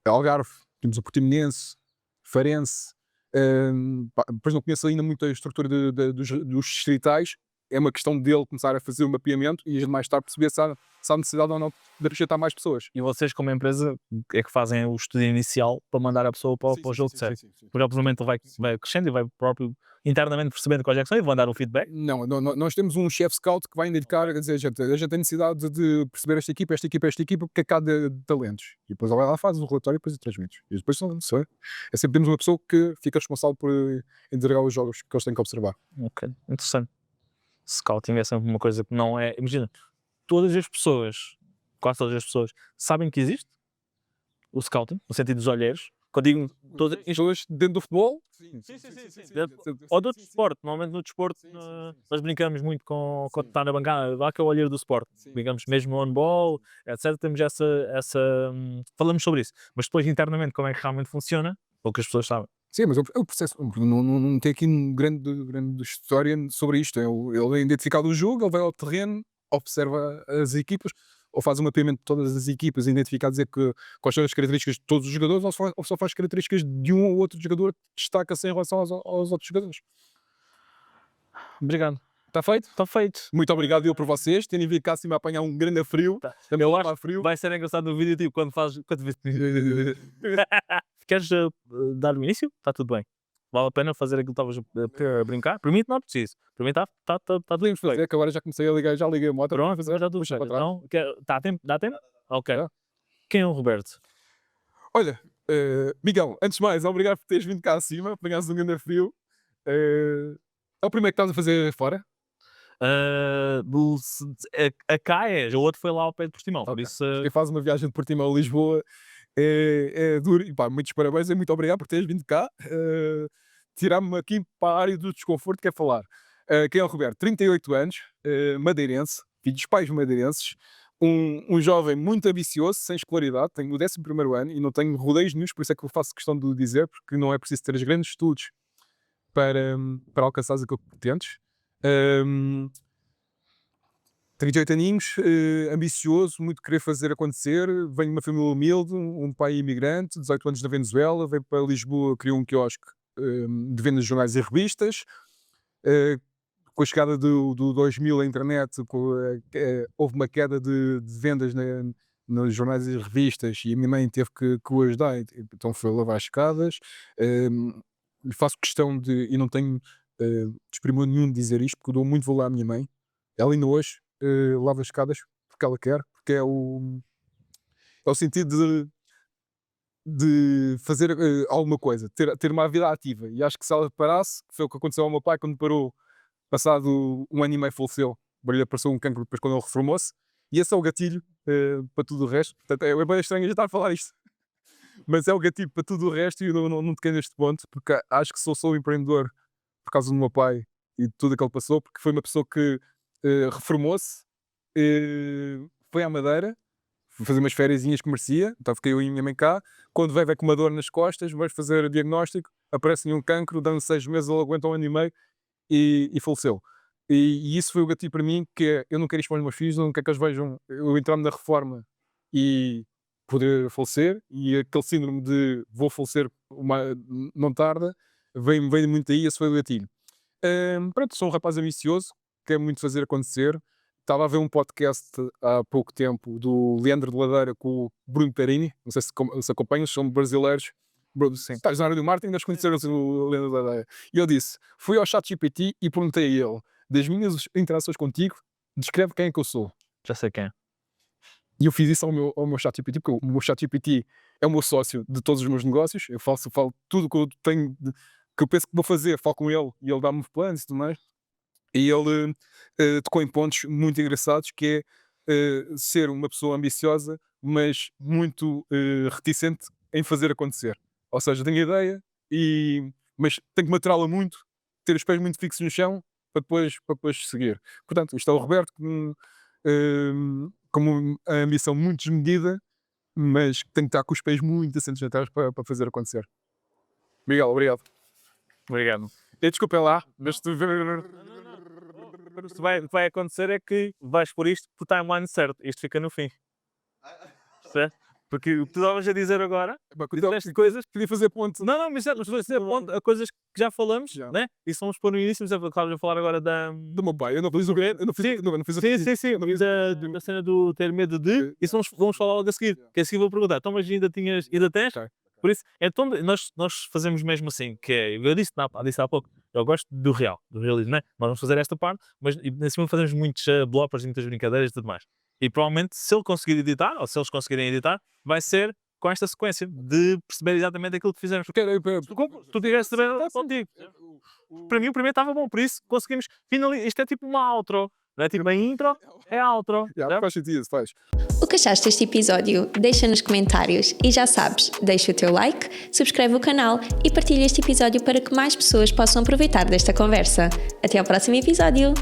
Algarve, temos o Portimonense, Farense, depois não conheço ainda muito a estrutura dos distritais. É uma questão dele começar a fazer o mapeamento e mais tarde perceber se há necessidade ou não de acrescentar mais pessoas. E vocês, como empresa, é que fazem o estudo inicial para mandar a pessoa para o jogo, certo? Porque obviamente ele vai crescendo e vai próprio internamente percebendo quais é que são e vão dar um feedback. Não, nós temos um chefe scout que vai indicar, quer dizer, a gente tem necessidade de perceber esta equipa, porque é cada talentos. E depois ele vai lá, faz o relatório e depois o transmite. E depois é sempre temos uma pessoa que fica responsável por entregar os jogos que eles têm que observar. Ok, interessante. Scouting é sempre uma coisa que não é. Imagina, todas as pessoas, quase todas as pessoas, sabem que existe o scouting, no sentido dos olheiros. Quando digo todas as pessoas dentro do futebol? Sim. Ou do desporto. Normalmente no desporto nós brincamos muito com quando está na bancada, lá que é o olheiro do desporto. Brincamos mesmo no on-ball, etc. Temos falamos sobre isso. Mas depois internamente como é que realmente funciona, poucas pessoas sabem. Sim, mas o processo não tem aqui um grande história sobre isto. Ele é identificado o jogo, ele vai ao terreno, observa as equipas, ou faz um mapeamento de todas as equipas, identificar, dizer quais são as características de todos os jogadores, ou só faz características de um ou outro jogador que destaca-se em relação aos outros jogadores. Obrigado. Está feito? Está feito. Muito obrigado eu por vocês terem vindo cá acima a apanhar um grande frio. Eu acho que vai ser engraçado no vídeo, tipo, quando faz. Queres dar o início? Está tudo bem. Vale a pena fazer aquilo que estavas a brincar? Para mim não é preciso. Para mim está tudo Podemos fazer, que agora já comecei a ligar, já liguei a moto. Pronto, já estou fechado. Então, dá tempo? Ok. Quem é o Roberto? Olha, Miguel, antes de mais, obrigado por teres vindo cá acima, apanhaste um grande frio. É o primeiro que estás a fazer fora? A Caes, o outro foi lá ao pé de Portimão. Okay. Por isso, quem faz uma viagem de Portimão a Lisboa é duro. E pá, muitos parabéns e muito obrigado por teres vindo cá. Tirar-me aqui para a área do desconforto que é falar. Quem é o Roberto? 38 anos, madeirense, filho dos pais madeirenses, um jovem muito ambicioso, sem escolaridade, tenho o 11º ano e não tenho rodeios nenhum, por isso é que eu faço questão de dizer, porque não é preciso ter os grandes estudos para alcançares aquilo que pretendes. 38 aninhos, ambicioso, muito querer fazer acontecer, venho de uma família humilde, um pai imigrante, 18 anos na Venezuela, veio para Lisboa, criou um quiosque de vendas de jornais e revistas. Com a chegada do 2000 à internet, houve uma queda de vendas nos jornais e revistas e a minha mãe teve que o ajudar, então foi lavar as escadas. Faço questão de, e não tenho desprimor nenhum de dizer isto, porque eu dou muito valor à minha mãe. Ela ainda hoje lava as escadas porque ela quer, porque é o sentido de fazer alguma coisa, ter uma vida ativa. E acho que se ela parasse, que foi o que aconteceu ao meu pai quando parou, passado um ano e meio faleceu, lhe apareceu um cancro depois quando ele reformou-se, e esse é o gatilho para tudo o resto. Portanto, é bem estranho já estar a falar isto, mas é o gatilho para tudo o resto e eu não toquei neste ponto, porque acho que sou empreendedor por causa do meu pai e de tudo aquilo que passou, porque foi uma pessoa que reformou-se, foi à Madeira, foi fazer umas fériasinhas que merecia, então fiquei eu e a minha mãe cá, quando veio com uma dor nas costas, vais fazer o diagnóstico, aparece-lhe um cancro, dando 6 meses, ele aguenta um ano e meio e faleceu. E isso foi o gatilho para mim, que é, eu não quero isto para os meus filhos, não quero que eles vejam eu entrar-me na reforma e poder falecer, e aquele síndrome de vou falecer não tarda, vem muito daí, esse foi o gatilho. Pronto, sou um rapaz ambicioso, quero muito fazer acontecer, estava a ver um podcast há pouco tempo do Leandro de Ladeira com o Bruno Perini, não sei se acompanhas, são brasileiros. Sim. Estás na área do marketing, deves conhecer o Leandro de Ladeira. E eu disse, fui ao ChatGPT e perguntei a ele, das minhas interações contigo, descreve quem é que eu sou. Já sei quem é. E eu fiz isso ao meu ChatGPT, porque o meu ChatGPT é o meu sócio de todos os meus negócios. Eu falo tudo o que eu tenho, que eu penso que vou fazer, falo com ele e ele dá-me planos e tudo mais. E ele tocou em pontos muito engraçados, que é ser uma pessoa ambiciosa, mas muito reticente em fazer acontecer. Ou seja, tenho a ideia, mas tenho que maturá-la muito, ter os pés muito fixos no chão, para depois seguir. Portanto, isto é o Roberto, com a ambição muito desmedida, mas tem que estar com os pés muito assentes na terra para fazer acontecer. Miguel, obrigado. Obrigado. E desculpem lá, mas tu... O que vai acontecer é que vais por isto por timeline certo. Isto fica no fim. Certo? Porque o que tu estavas a dizer agora, disseste coisas. Podia fazer ponto. Não, mas certo, mas vou dizer ponto a coisas que já falamos, né? E se vamos pôr no início, mas claro, a falar agora do meu pai. Eu não fiz o quê? Eu não fiz Sim. Da cena do ter medo de. Isso vamos falar logo a seguir. Que a seguir vou perguntar, então, mas ainda tens? Por isso, então nós fazemos mesmo assim, que é, eu disse há pouco, eu gosto do realismo, né? Nós vamos fazer esta parte, mas em cima fazemos muitos bloopers, muitas brincadeiras e tudo mais. E provavelmente, se ele conseguir editar, ou se eles conseguirem editar, vai ser com esta sequência de perceber exatamente aquilo que fizemos. Se tu tivesse saber, contigo. Para mim, o primeiro estava bom, por isso conseguimos finalizar. Isto é tipo uma outro. Não é tipo a intro, é a outro. Faz sentido, faz. O que achaste deste episódio? Deixa nos comentários e já sabes, deixa o teu like, subscreve o canal e partilha este episódio para que mais pessoas possam aproveitar desta conversa. Até ao próximo episódio!